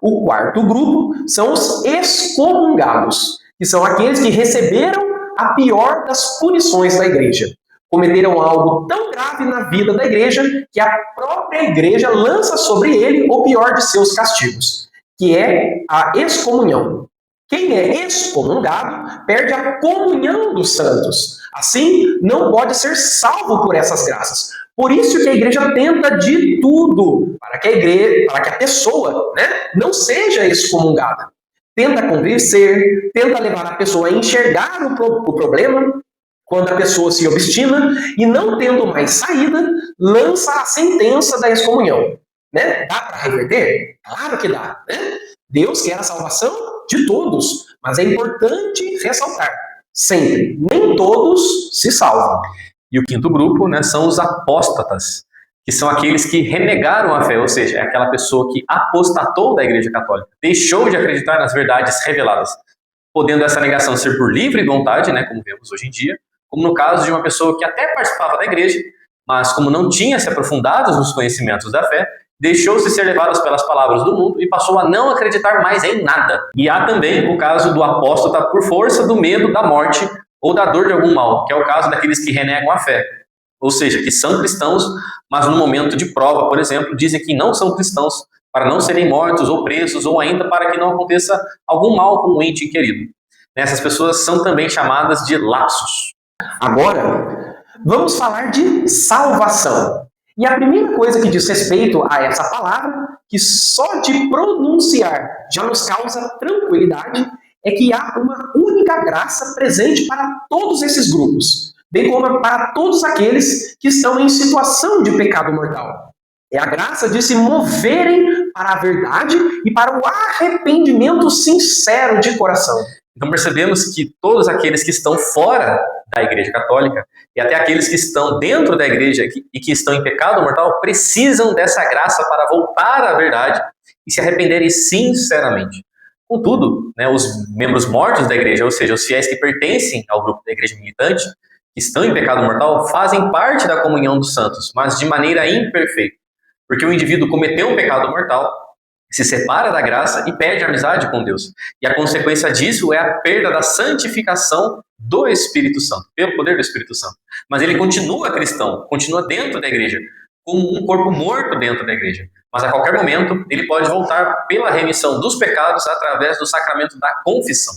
S1: O quarto grupo são os excomungados, que são aqueles que receberam a pior das punições da igreja. Cometeram algo tão grave na vida da igreja que a própria igreja lança sobre ele o pior de seus castigos, que é a excomunhão. Quem é excomungado perde a comunhão dos santos. Assim, não pode ser salvo por essas graças. Por isso que a igreja tenta de tudo para que a pessoa não seja excomungada. Tenta convencer, tenta levar a pessoa a enxergar o problema. Quando a pessoa se obstina e, não tendo mais saída, lança a sentença da excomunhão. Dá para reverter? Claro que dá. Deus quer a salvação de todos, mas é importante ressaltar, sempre, nem todos se salvam.
S2: E o quinto grupo são os apóstatas, que são aqueles que renegaram a fé, ou seja, é aquela pessoa que apostatou da Igreja Católica, deixou de acreditar nas verdades reveladas, podendo essa negação ser por livre vontade, como vemos hoje em dia, como no caso de uma pessoa que até participava da igreja, mas como não tinha se aprofundado nos conhecimentos da fé, deixou-se ser levada pelas palavras do mundo e passou a não acreditar mais em nada. E há também o caso do apóstata por força do medo da morte ou da dor de algum mal, que é o caso daqueles que renegam a fé. Ou seja, que são cristãos, mas no momento de prova, por exemplo, dizem que não são cristãos para não serem mortos ou presos ou ainda para que não aconteça algum mal com um ente querido. Essas pessoas são também chamadas de lapsos.
S1: Agora, vamos falar de salvação. E a primeira coisa que diz respeito a essa palavra, que só de pronunciar já nos causa tranquilidade, é que há uma única graça presente para todos esses grupos, bem como para todos aqueles que estão em situação de pecado mortal. É a graça de se moverem para a verdade e para o arrependimento sincero de coração.
S2: Então percebemos que todos aqueles que estão fora da Igreja Católica e até aqueles que estão dentro da Igreja e que estão em pecado mortal precisam dessa graça para voltar à verdade e se arrependerem sinceramente. Contudo, os membros mortos da Igreja, ou seja, os fiéis que pertencem ao grupo da Igreja militante, que estão em pecado mortal, fazem parte da comunhão dos santos, mas de maneira imperfeita, porque o indivíduo cometeu um pecado mortal, se separa da graça e perde a amizade com Deus. E a consequência disso é a perda da santificação do Espírito Santo, pelo poder do Espírito Santo. Mas ele continua cristão, continua dentro da igreja, como um corpo morto dentro da igreja. Mas a qualquer momento ele pode voltar pela remissão dos pecados através do sacramento da confissão.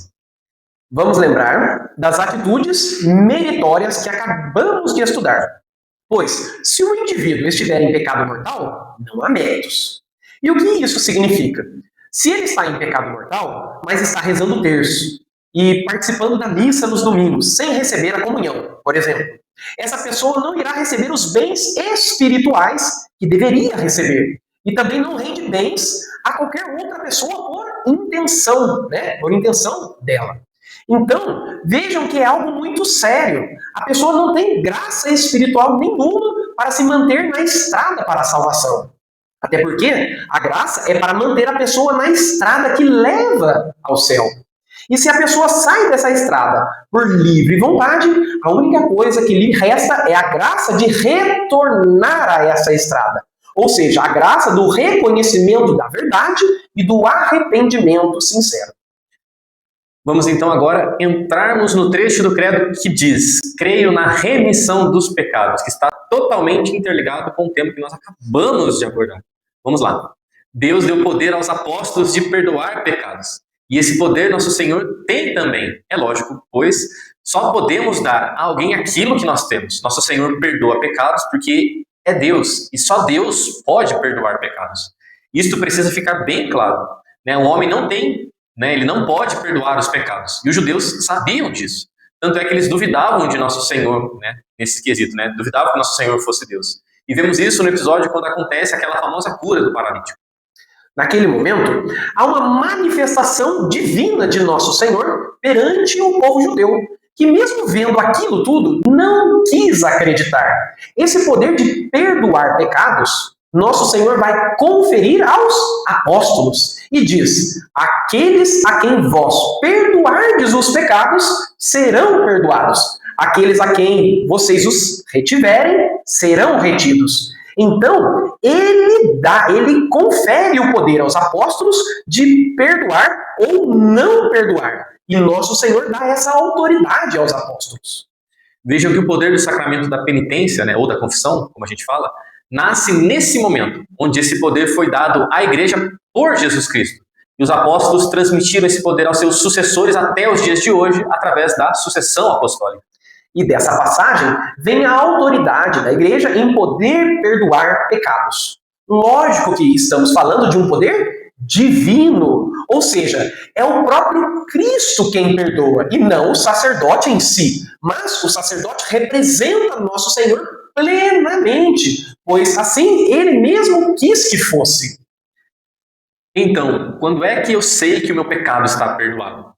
S1: Vamos lembrar das atitudes meritórias que acabamos de estudar. Pois, se o indivíduo estiver em pecado mortal, não há méritos. E o que isso significa? Se ele está em pecado mortal, mas está rezando o terço e participando da missa nos domingos, sem receber a comunhão, por exemplo, essa pessoa não irá receber os bens espirituais que deveria receber. E também não rende bens a qualquer outra pessoa por intenção dela. Então, vejam que é algo muito sério. A pessoa não tem graça espiritual nenhuma para se manter na estrada para a salvação. Até porque a graça é para manter a pessoa na estrada que leva ao céu. E se a pessoa sai dessa estrada por livre vontade, a única coisa que lhe resta é a graça de retornar a essa estrada. Ou seja, a graça do reconhecimento da verdade e do arrependimento sincero.
S2: Vamos então agora entrarmos no trecho do credo que diz: creio na remissão dos pecados, que está totalmente interligado com o tema que nós acabamos de abordar. Vamos lá. Deus deu poder aos apóstolos de perdoar pecados. E esse poder nosso Senhor tem também. É lógico, pois só podemos dar a alguém aquilo que nós temos. Nosso Senhor perdoa pecados porque é Deus. E só Deus pode perdoar pecados. Isto precisa ficar bem claro. O homem não tem, ele não pode perdoar os pecados. E os judeus sabiam disso. Tanto é que eles duvidavam de nosso Senhor, nesse quesito, duvidavam que nosso Senhor fosse Deus. E vemos isso no episódio quando acontece aquela famosa cura do paralítico.
S1: Naquele momento, há uma manifestação divina de nosso Senhor perante o povo judeu, que mesmo vendo aquilo tudo, não quis acreditar. Esse poder de perdoar pecados, nosso Senhor vai conferir aos apóstolos. E diz: aqueles a quem vós perdoardes os pecados, serão perdoados. Aqueles a quem vocês os retiverem, serão retidos. Então, ele confere o poder aos apóstolos de perdoar ou não perdoar. E nosso Senhor dá essa autoridade aos apóstolos.
S2: Vejam que o poder do sacramento da penitência, ou da confissão, como a gente fala, nasce nesse momento, onde esse poder foi dado à igreja por Jesus Cristo. E os apóstolos transmitiram esse poder aos seus sucessores até os dias de hoje, através da sucessão apostólica.
S1: E dessa passagem vem a autoridade da igreja em poder perdoar pecados. Lógico que estamos falando de um poder divino, ou seja, é o próprio Cristo quem perdoa e não o sacerdote em si. Mas o sacerdote representa nosso Senhor plenamente, pois assim ele mesmo quis que fosse.
S2: Então, quando é que eu sei que o meu pecado está perdoado?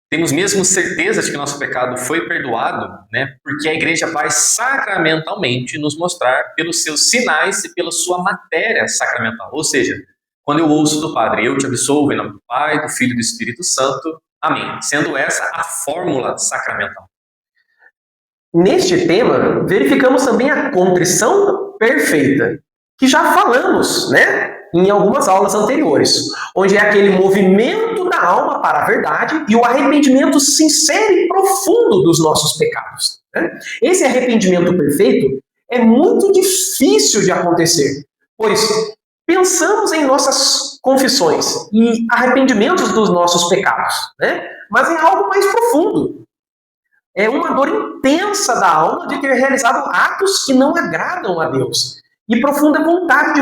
S2: Temos mesmo certeza de que nosso pecado foi perdoado, porque a igreja vai sacramentalmente nos mostrar pelos seus sinais e pela sua matéria sacramental. Ou seja, quando eu ouço do Padre: eu te absolvo em nome do Pai, do Filho e do Espírito Santo. Amém. Sendo essa a fórmula sacramental.
S1: Neste tema, verificamos também a contrição perfeita, que já falamos, em algumas aulas anteriores, onde é aquele movimento da alma para a verdade e o arrependimento sincero e profundo dos nossos pecados. Esse arrependimento perfeito é muito difícil de acontecer, pois pensamos em nossas confissões e arrependimentos dos nossos pecados, mas é algo mais profundo. É uma dor intensa da alma de ter realizado atos que não agradam a Deus. E profunda vontade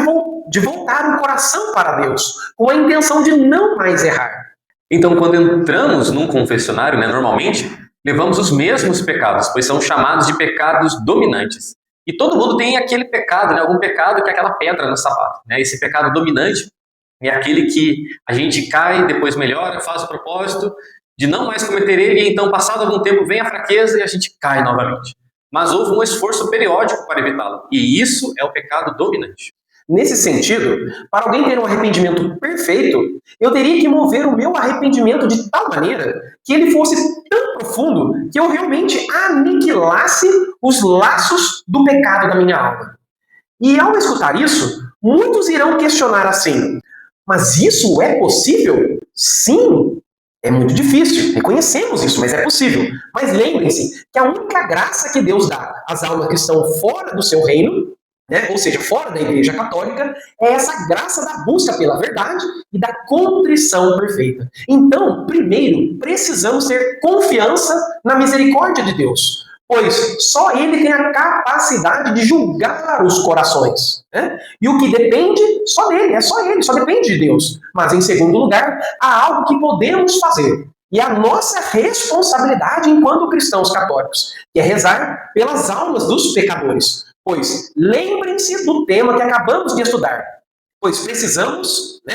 S1: de voltar o coração para Deus, com a intenção de não mais errar.
S2: Então, quando entramos num confessionário, normalmente, levamos os mesmos pecados, pois são chamados de pecados dominantes. E todo mundo tem aquele pecado, algum pecado que é aquela pedra no sapato. Esse pecado dominante é aquele que a gente cai, depois melhora, faz o propósito, de não mais cometer ele, e então, passado algum tempo, vem a fraqueza e a gente cai novamente. Mas houve um esforço periódico para evitá-lo, e isso é o pecado dominante.
S1: Nesse sentido, para alguém ter um arrependimento perfeito, eu teria que mover o meu arrependimento de tal maneira que ele fosse tão profundo que eu realmente aniquilasse os laços do pecado da minha alma. E ao escutar isso, muitos irão questionar assim: mas isso é possível? Sim, é muito difícil, reconhecemos isso, mas é possível. Mas lembrem-se que a única graça que Deus dá às almas que estão fora do seu reino, né, ou seja, fora da Igreja Católica, é essa graça da busca pela verdade e da contrição perfeita. Então, primeiro, precisamos ter confiança na misericórdia de Deus, pois só Ele tem a capacidade de julgar os corações, né? E o que depende só dele, é só Ele, só depende de Deus. Mas, em segundo lugar, há algo que podemos fazer, e a nossa responsabilidade enquanto cristãos católicos, que é rezar pelas almas dos pecadores. Pois lembrem-se do tema que acabamos de estudar. Pois precisamos, né,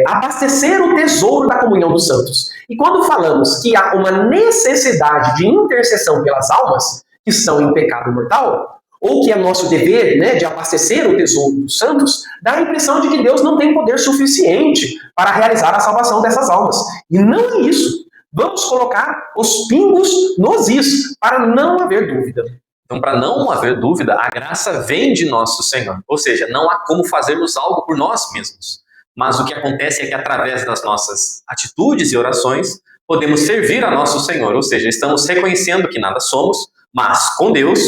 S1: abastecer o tesouro da comunhão dos santos. E quando falamos que há uma necessidade de intercessão pelas almas que estão em pecado mortal, ou que é nosso dever, né, de abastecer o tesouro dos santos, dá a impressão de que Deus não tem poder suficiente para realizar a salvação dessas almas. E não é isso. Vamos colocar os pingos nos is, para não haver dúvida.
S2: Então, para não haver dúvida, a graça vem de nosso Senhor. Ou seja, não há como fazermos algo por nós mesmos. Mas o que acontece é que, através das nossas atitudes e orações, podemos servir a nosso Senhor. Ou seja, estamos reconhecendo que nada somos, mas com Deus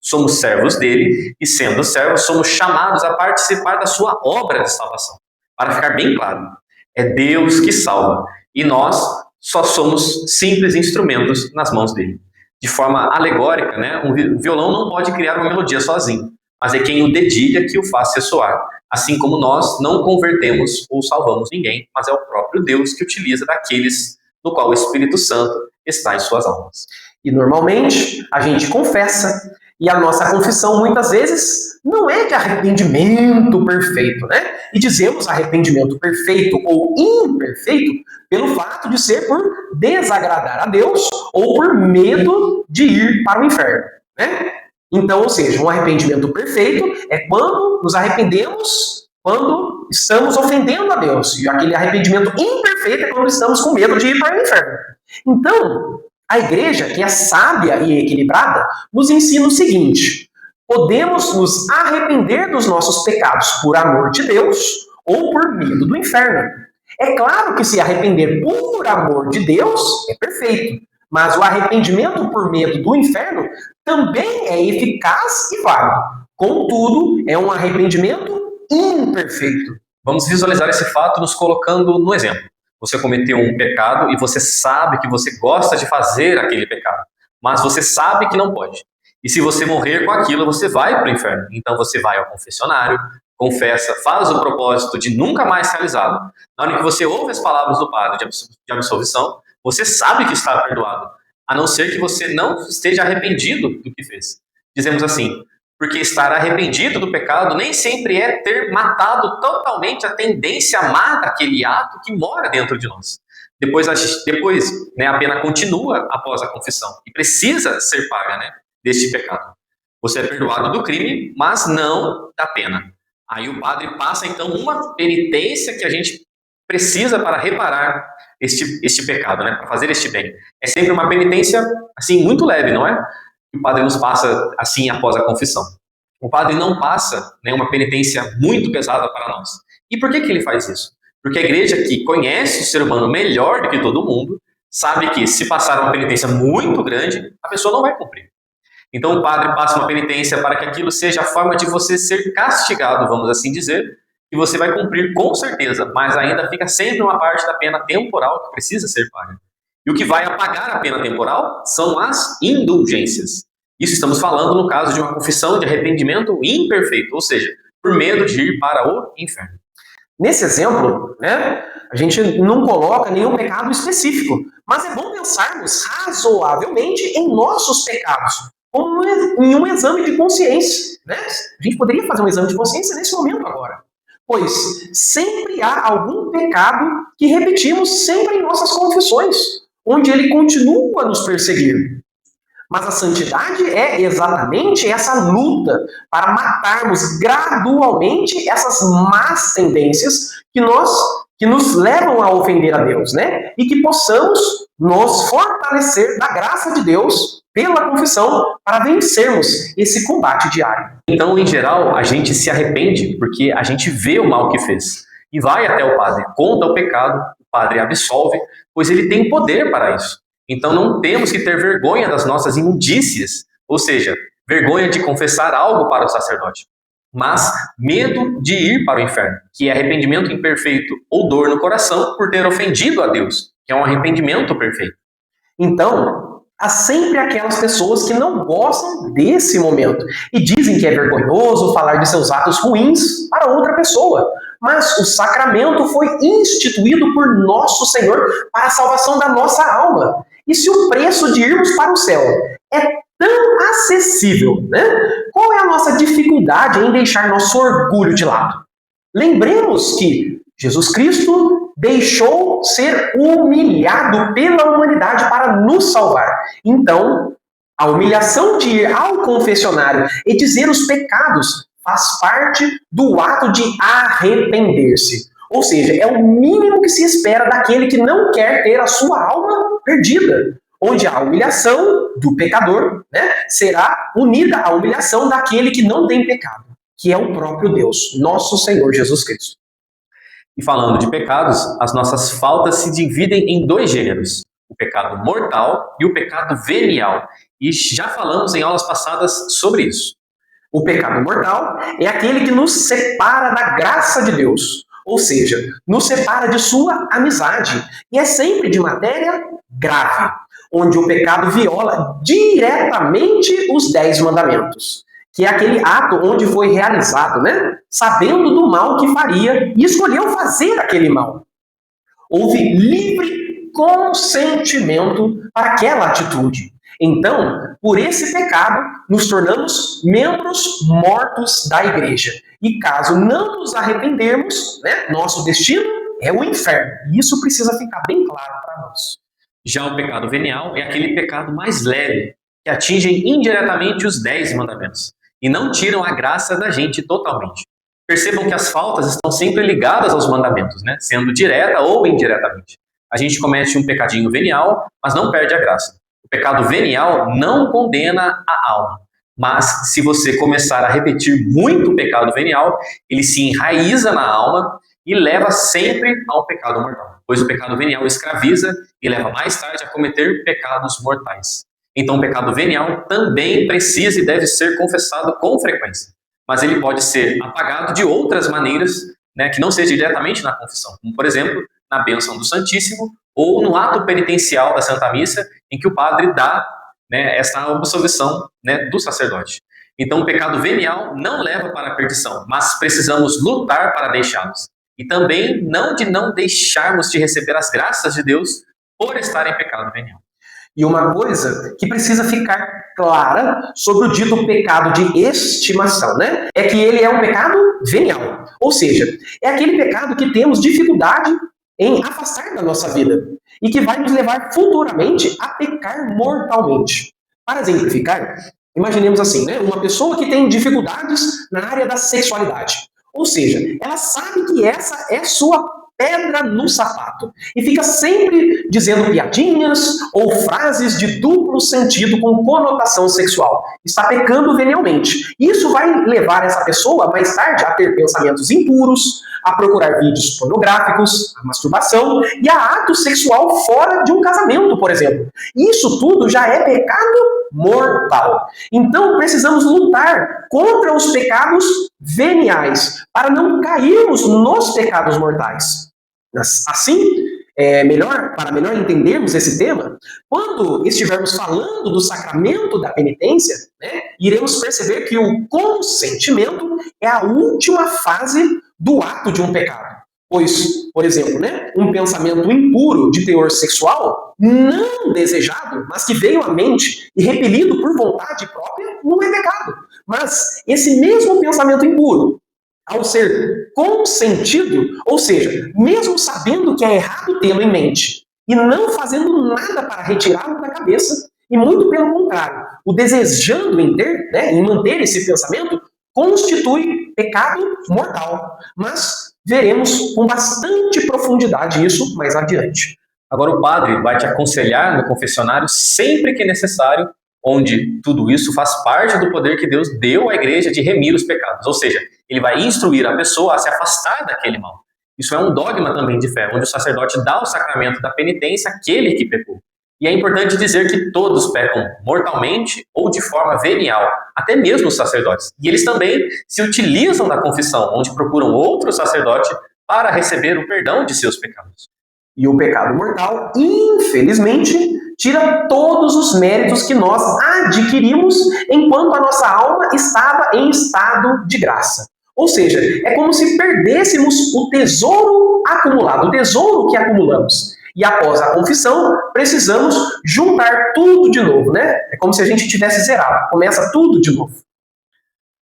S2: somos servos dele, e sendo servos, somos chamados a participar da sua obra de salvação. Para ficar bem claro, é Deus que salva, e nós só somos simples instrumentos nas mãos dele. De forma alegórica, né, um violão não pode criar uma melodia sozinho, mas é quem o dedilha que o faz ressoar. Assim como nós não convertemos ou salvamos ninguém, mas é o próprio Deus que utiliza daqueles no qual o Espírito Santo está em suas almas.
S1: E normalmente a gente confessa, e a nossa confissão muitas vezes não é de arrependimento perfeito, né? E dizemos arrependimento perfeito ou imperfeito pelo fato de ser por desagradar a Deus ou por medo de ir para o inferno, né? Então, ou seja, um arrependimento perfeito é quando nos arrependemos quando estamos ofendendo a Deus. E aquele arrependimento imperfeito é quando estamos com medo de ir para o inferno. Então, a igreja, que é sábia e equilibrada, nos ensina o seguinte: podemos nos arrepender dos nossos pecados por amor de Deus ou por medo do inferno. É claro que se arrepender por amor de Deus é perfeito, mas o arrependimento por medo do inferno também é eficaz e válido. Contudo, é um arrependimento imperfeito.
S2: Vamos visualizar esse fato nos colocando no exemplo. Você cometeu um pecado e você sabe que você gosta de fazer aquele pecado, mas você sabe que não pode. E se você morrer com aquilo, você vai para o inferno. Então você vai ao confessionário, confessa, faz o propósito de nunca mais realizá-lo. Na hora que você ouve as palavras do padre de absolvição, você sabe que está perdoado, a não ser que você não esteja arrependido do que fez. Dizemos assim: porque estar arrependido do pecado nem sempre é ter matado totalmente a tendência má daquele ato que mora dentro de nós. Depois a pena continua após a confissão e precisa ser paga, né, deste pecado. Você é perdoado do crime, mas não da pena. Aí o padre passa então uma penitência que a gente precisa para reparar este pecado, né, para fazer este bem. É sempre uma penitência assim muito leve, não é? O padre nos passa assim após a confissão. O padre não passa, né, uma penitência muito pesada para nós. E por que ele faz isso? Porque a igreja, que conhece o ser humano melhor do que todo mundo, sabe que se passar uma penitência muito grande, a pessoa não vai cumprir. Então o padre passa uma penitência para que aquilo seja a forma de você ser castigado, vamos assim dizer, e você vai cumprir com certeza, mas ainda fica sempre uma parte da pena temporal que precisa ser paga. E o que vai apagar a pena temporal são as indulgências. Isso estamos falando no caso de uma confissão de arrependimento imperfeito, ou seja, por medo de ir para o inferno.
S1: Nesse exemplo, né, a gente não coloca nenhum pecado específico, mas é bom pensarmos razoavelmente em nossos pecados, como em um exame de consciência, né? A gente poderia fazer um exame de consciência nesse momento agora. Pois sempre há algum pecado que repetimos sempre em nossas confissões. onde ele continua a nos perseguir. Mas a santidade é exatamente essa luta para matarmos gradualmente essas más tendências que nos levam a ofender a Deus, né? E que possamos nos fortalecer da graça de Deus pela confissão para vencermos esse combate diário.
S2: Então, em geral, a gente se arrepende porque a gente vê o mal que fez e vai até o padre, conta o pecado, o padre absolve, pois ele tem poder para isso. Então não temos que ter vergonha das nossas imundícias, ou seja, vergonha de confessar algo para o sacerdote, mas medo de ir para o inferno, que é arrependimento imperfeito ou dor no coração por ter ofendido a Deus, que é um arrependimento perfeito.
S1: Então, há sempre aquelas pessoas que não gostam desse momento e dizem que é vergonhoso falar de seus atos ruins para outra pessoa. Mas o sacramento foi instituído por nosso Senhor para a salvação da nossa alma. E se o preço de irmos para o céu é tão acessível, né? Qual é a nossa dificuldade em deixar nosso orgulho de lado? Lembremos que Jesus Cristo deixou ser humilhado pela humanidade para nos salvar. Então, a humilhação de ir ao confessionário e dizer os pecados faz parte do ato de arrepender-se. Ou seja, é o mínimo que se espera daquele que não quer ter a sua alma perdida. Onde a humilhação do pecador, né, será unida à humilhação daquele que não tem pecado, que é o próprio Deus, nosso Senhor Jesus Cristo.
S2: E falando de pecados, as nossas faltas se dividem em dois gêneros, o pecado mortal e o pecado venial. E já falamos em aulas passadas sobre isso.
S1: O pecado mortal é aquele que nos separa da graça de Deus, ou seja, nos separa de sua amizade, e é sempre de matéria grave, onde o pecado viola diretamente os 10 mandamentos, que é aquele ato onde foi realizado, né, sabendo do mal que faria e escolheu fazer aquele mal. Houve livre consentimento para aquela atitude. Então, por esse pecado, nos tornamos membros mortos da igreja. E caso não nos arrependermos, né, nosso destino é o inferno. E isso precisa ficar bem claro para nós.
S2: Já o pecado venial é aquele pecado mais leve, que atinge indiretamente os 10 mandamentos, e não tiram a graça da gente totalmente. Percebam que as faltas estão sempre ligadas aos mandamentos, né, sendo direta ou indiretamente. A gente comete um pecadinho venial, mas não perde a graça. O pecado venial não condena a alma, mas se você começar a repetir muito o pecado venial, ele se enraiza na alma e leva sempre ao pecado mortal, pois o pecado venial escraviza e leva mais tarde a cometer pecados mortais. Então o pecado venial também precisa e deve ser confessado com frequência, mas ele pode ser apagado de outras maneiras, né, que não seja diretamente na confissão, como por exemplo, na bênção do Santíssimo, ou no ato penitencial da Santa Missa, em que o padre dá, né, essa absolvição, né, do sacerdote. Então o pecado venial não leva para a perdição, mas precisamos lutar para deixá-los. E também não deixarmos de receber as graças de Deus por estar em pecado venial.
S1: E uma coisa que precisa ficar clara sobre o dito pecado de estimação, né? É que ele é um pecado venial. Ou seja, é aquele pecado que temos dificuldade em afastar da nossa vida e que vai nos levar futuramente a pecar mortalmente. Para exemplificar, imaginemos assim, né? Uma pessoa que tem dificuldades na área da sexualidade. Ou seja, ela sabe que essa é sua pedra no sapato e fica sempre dizendo piadinhas ou frases de duplo sentido com conotação sexual. Está pecando venialmente. Isso vai levar essa pessoa mais tarde a ter pensamentos impuros, a procurar vídeos pornográficos, a masturbação e a ato sexual fora de um casamento, por exemplo. Isso tudo já é pecado mortal. Então precisamos lutar contra os pecados veniais para não cairmos nos pecados mortais. Assim, para melhor entendermos esse tema, quando estivermos falando do sacramento da penitência, né, iremos perceber que o consentimento é a última fase do ato de um pecado. Pois, por exemplo, né, um pensamento impuro de teor sexual, não desejado, mas que veio à mente e repelido por vontade própria, não é pecado. Mas esse mesmo pensamento impuro, ao ser consentido, ou seja, mesmo sabendo que é errado tê-lo em mente, e não fazendo nada para retirá-lo da cabeça, e muito pelo contrário, o desejando em ter, né, em manter esse pensamento, constitui pecado mortal. Mas veremos com bastante profundidade isso mais adiante.
S2: Agora o padre vai te aconselhar no confessionário sempre que necessário, onde tudo isso faz parte do poder que Deus deu à igreja de remir os pecados. Ou seja, ele vai instruir a pessoa a se afastar daquele mal. Isso é um dogma também de fé, onde o sacerdote dá o sacramento da penitência àquele que pecou. E é importante dizer que todos pecam mortalmente ou de forma venial, até mesmo os sacerdotes. E eles também se utilizam da confissão, onde procuram outro sacerdote para receber o perdão de seus pecados.
S1: E o pecado mortal, infelizmente, tira todos os méritos que nós adquirimos enquanto a nossa alma estava em estado de graça. Ou seja, é como se perdêssemos o tesouro acumulado, o tesouro que acumulamos. E após a confissão, precisamos juntar tudo de novo, né? É como se a gente tivesse zerado, começa tudo de novo.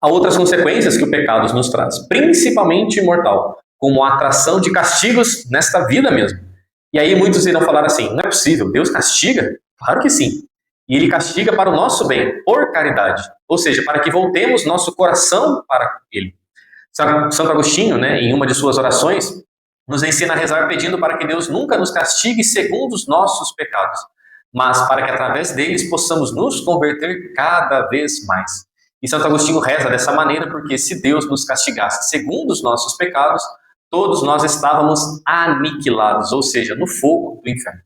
S2: Há outras consequências que o pecado nos traz, principalmente mortal, como a atração de castigos nesta vida mesmo. E aí muitos irão falar assim, não é possível, Deus castiga? Claro que sim. E Ele castiga para o nosso bem, por caridade. Ou seja, para que voltemos nosso coração para Ele. Santo Agostinho, né, em uma de suas orações, nos ensina a rezar pedindo para que Deus nunca nos castigue segundo os nossos pecados, mas para que através deles possamos nos converter cada vez mais. E Santo Agostinho reza dessa maneira porque se Deus nos castigasse segundo os nossos pecados, todos nós estávamos aniquilados, ou seja, no fogo do inferno.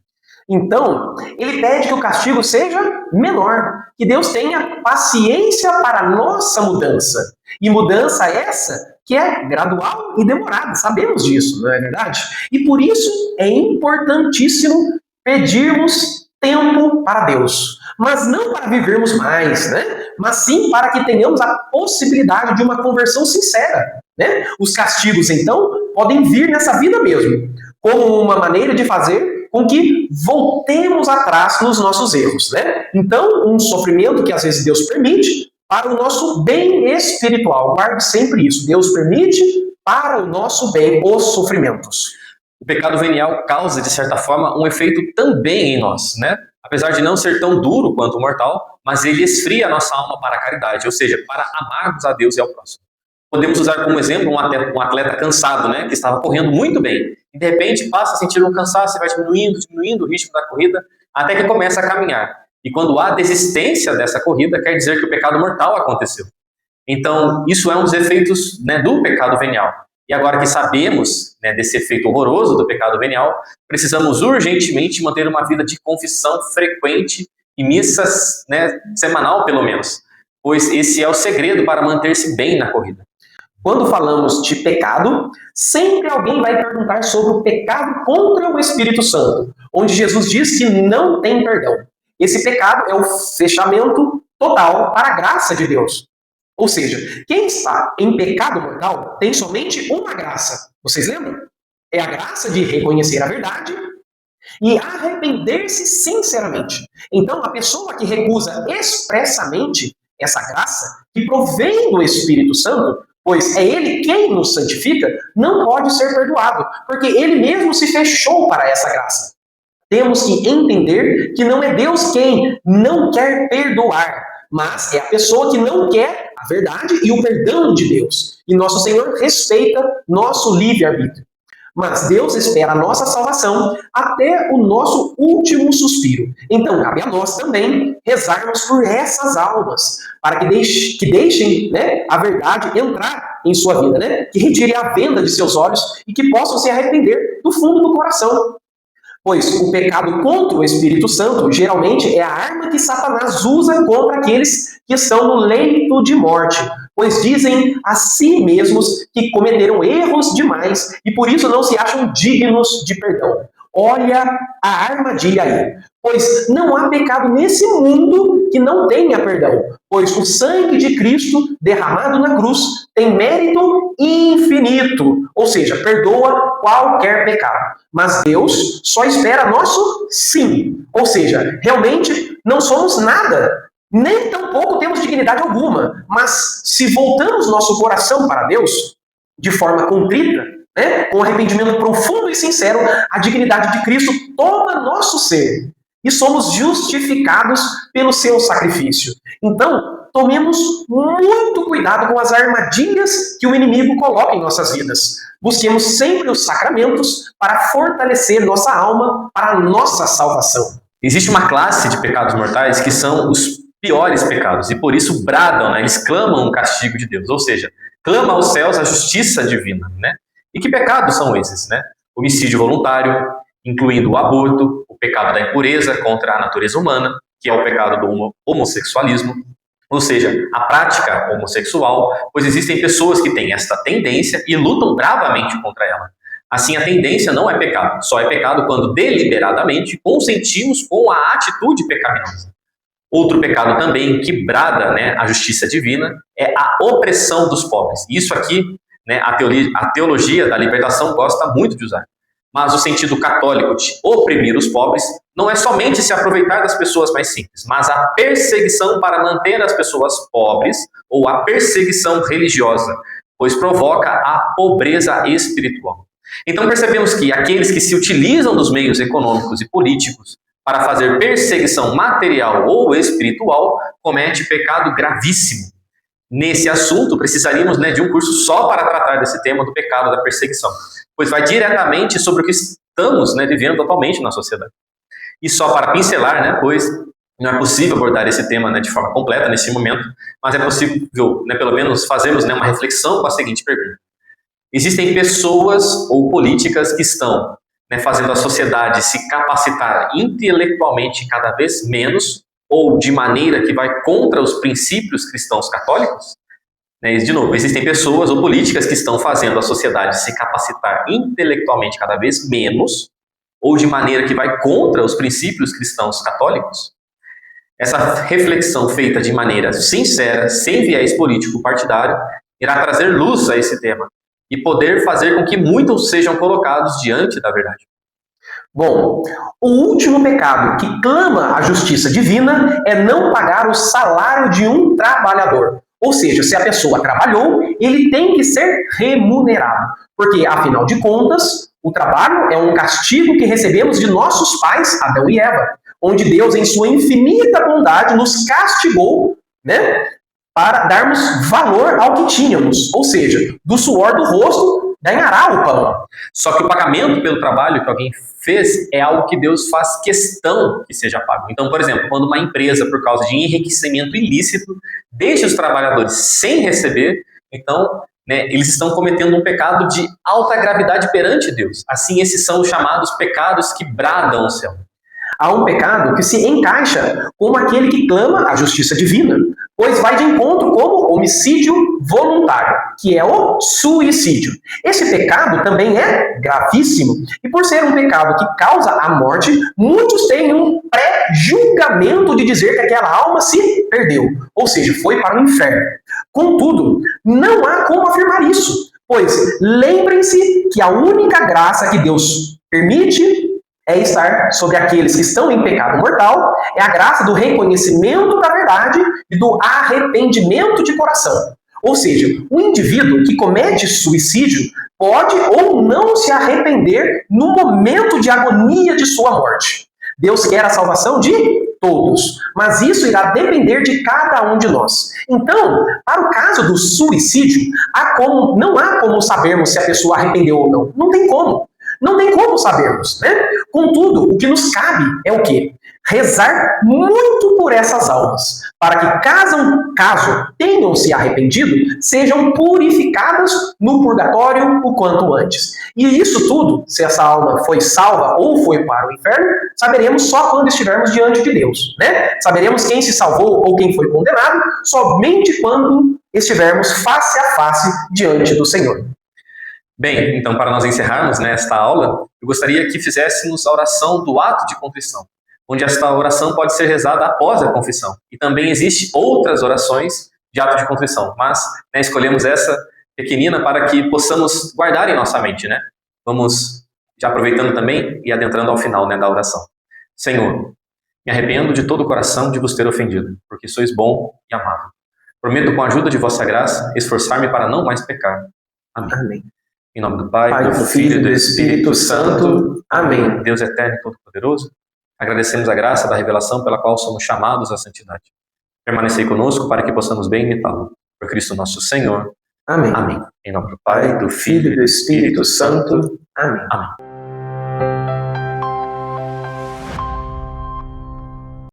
S1: Então, ele pede que o castigo seja menor, que Deus tenha paciência para a nossa mudança. E mudança essa que é gradual e demorada, sabemos disso, não é verdade? E por isso é importantíssimo pedirmos tempo para Deus. Mas não para vivermos mais, né? Mas sim para que tenhamos a possibilidade de uma conversão sincera. Né? Os castigos, então, podem vir nessa vida mesmo, como uma maneira de fazer com que voltemos atrás nos nossos erros. Né? Então, um sofrimento que às vezes Deus permite para o nosso bem espiritual. Guarde sempre isso. Deus permite para o nosso bem os sofrimentos.
S2: O pecado venial causa, de certa forma, um efeito também em nós, né? Apesar de não ser tão duro quanto o mortal, mas ele esfria a nossa alma para a caridade, ou seja, para amarmos a Deus e ao próximo. Podemos usar como exemplo um atleta cansado, né, que estava correndo muito bem, e de repente passa a sentir um cansaço e vai diminuindo o ritmo da corrida, até que começa a caminhar. E quando há desistência dessa corrida, quer dizer que o pecado mortal aconteceu. Então, isso é um dos efeitos, né, do pecado venial. E agora que sabemos, né, desse efeito horroroso do pecado venial, precisamos urgentemente manter uma vida de confissão frequente e missas, né, semanal pelo menos, pois esse é o segredo para manter-se bem na corrida.
S1: Quando falamos de pecado, sempre alguém vai perguntar sobre o pecado contra o Espírito Santo, onde Jesus diz que não tem perdão. Esse pecado é o fechamento total para a graça de Deus. Ou seja, quem está em pecado mortal tem somente uma graça. Vocês lembram? É a graça de reconhecer a verdade e arrepender-se sinceramente. Então, a pessoa que recusa expressamente essa graça, que provém do Espírito Santo, pois é Ele quem nos santifica, não pode ser perdoado, porque Ele mesmo se fechou para essa graça. Temos que entender que não é Deus quem não quer perdoar, mas é a pessoa que não quer a verdade e o perdão de Deus. E nosso Senhor respeita nosso livre-arbítrio. Mas Deus espera a nossa salvação até o nosso último suspiro. Então, cabe a nós também rezarmos por essas almas, para que deixem, né, a verdade entrar em sua vida, né? Que retire a venda de seus olhos e que possam se arrepender do fundo do coração. Pois o pecado contra o Espírito Santo geralmente é a arma que Satanás usa contra aqueles que estão no leito de morte, pois dizem a si mesmos que cometeram erros demais e por isso não se acham dignos de perdão. Olha a armadilha aí. Pois não há pecado nesse mundo que não tenha perdão, pois o sangue de Cristo derramado na cruz tem mérito infinito, ou seja, perdoa qualquer pecado. Mas Deus só espera nosso sim, ou seja, realmente não somos nada, nem tampouco temos dignidade alguma, mas se voltamos nosso coração para Deus de forma contrita, né, com arrependimento profundo e sincero, a dignidade de Cristo toma nosso ser e somos justificados pelo seu sacrifício. Então, tomemos muito cuidado com as armadilhas que o inimigo coloca em nossas vidas. Busquemos sempre os sacramentos para fortalecer nossa alma para a nossa salvação.
S2: Existe uma classe de pecados mortais que são os piores pecados e por isso bradam, né? Eles clamam o castigo de Deus, ou seja, clama aos céus a justiça divina, né? E que pecados são esses, né? Homicídio voluntário, incluindo o aborto, o pecado da impureza contra a natureza humana, que é o pecado do homossexualismo, ou seja, a prática homossexual, pois existem pessoas que têm esta tendência e lutam bravamente contra ela. Assim, a tendência não é pecado, só é pecado quando deliberadamente consentimos com a atitude pecaminosa. Outro pecado também que brada, né, a justiça divina é a opressão dos pobres. Isso aqui, né, a teologia da libertação gosta muito de usar. Mas o sentido católico de oprimir os pobres não é somente se aproveitar das pessoas mais simples, mas a perseguição para manter as pessoas pobres ou a perseguição religiosa, pois provoca a pobreza espiritual. Então percebemos que aqueles que se utilizam dos meios econômicos e políticos para fazer perseguição material ou espiritual cometem pecado gravíssimo. Nesse assunto, precisaríamos, né, de um curso só para tratar desse tema do pecado da perseguição, pois vai diretamente sobre o que estamos, né, vivendo atualmente na sociedade. E só para pincelar, né, pois não é possível abordar esse tema, né, de forma completa nesse momento, mas é possível, né, pelo menos, fazermos, né, uma reflexão com a seguinte pergunta. Existem pessoas ou políticas que estão, né, fazendo a sociedade se capacitar intelectualmente cada vez menos ou de maneira que vai contra os princípios cristãos católicos? De novo, existem pessoas ou políticas que estão fazendo a sociedade se capacitar intelectualmente cada vez menos ou de maneira que vai contra os princípios cristãos católicos? Essa reflexão feita de maneira sincera, sem viés político partidário, irá trazer luz a esse tema e poder fazer com que muitos sejam colocados diante da verdade.
S1: Bom, o último pecado que clama a justiça divina é não pagar o salário de um trabalhador. Ou seja, se a pessoa trabalhou, ele tem que ser remunerado. Porque, afinal de contas, o trabalho é um castigo que recebemos de nossos pais, Adão e Eva, onde Deus, em sua infinita bondade, nos castigou, né, para darmos valor ao que tínhamos. Ou seja, do suor do rosto ganhará o pão.
S2: Só que o pagamento pelo trabalho que alguém fez é algo que Deus faz questão que seja pago. Então, por exemplo, quando uma empresa, por causa de enriquecimento ilícito, deixa os trabalhadores sem receber, então, né, eles estão cometendo um pecado de alta gravidade perante Deus. Assim, esses são os chamados pecados que bradam o céu.
S1: Há um pecado que se encaixa como aquele que clama a justiça divina, pois vai de encontro como homicídio voluntário, que é o suicídio. Esse pecado também é gravíssimo, e por ser um pecado que causa a morte, muitos têm um pré-julgamento de dizer que aquela alma se perdeu, ou seja, foi para o inferno. Contudo, não há como afirmar isso, pois lembrem-se que a única graça que Deus permite é estar sobre aqueles que estão em pecado mortal, é a graça do reconhecimento da verdade e do arrependimento de coração. Ou seja, o indivíduo que comete suicídio pode ou não se arrepender no momento de agonia de sua morte. Deus quer a salvação de todos, mas isso irá depender de cada um de nós. Então, para o caso do suicídio, não há como sabermos se a pessoa arrependeu ou não. Não tem como. Não tem como sabermos, né? Contudo, o que nos cabe é o quê? Rezar muito por essas almas, para que caso tenham se arrependido, sejam purificadas no purgatório o quanto antes. E isso tudo, se essa alma foi salva ou foi para o inferno, saberemos só quando estivermos diante de Deus, né? Saberemos quem se salvou ou quem foi condenado somente quando estivermos face a face diante do Senhor.
S2: Bem, então para nós encerrarmos, né, esta aula, eu gostaria que fizéssemos a oração do ato de contrição, onde esta oração pode ser rezada após a confissão. E também existem outras orações de ato de contrição, mas, né, escolhemos essa pequenina para que possamos guardar em nossa mente, né? Vamos já aproveitando também e adentrando ao final, né, da oração. Senhor, me arrependo de todo o coração de vos ter ofendido, porque sois bom e amável. Prometo com a ajuda de vossa graça esforçar-me para não mais pecar. Amém.
S1: Amém.
S2: Em nome do Pai,
S1: Pai, do Filho e do Espírito Santo. Amém.
S2: Deus eterno e todo-poderoso, agradecemos a graça da revelação pela qual somos chamados à santidade. Permanecei conosco para que possamos bem imitá-lo. Por Cristo nosso Senhor.
S1: Amém.
S2: Amém. Em nome do
S1: Pai, do Filho e do Espírito Santo. Amém.
S2: Amém.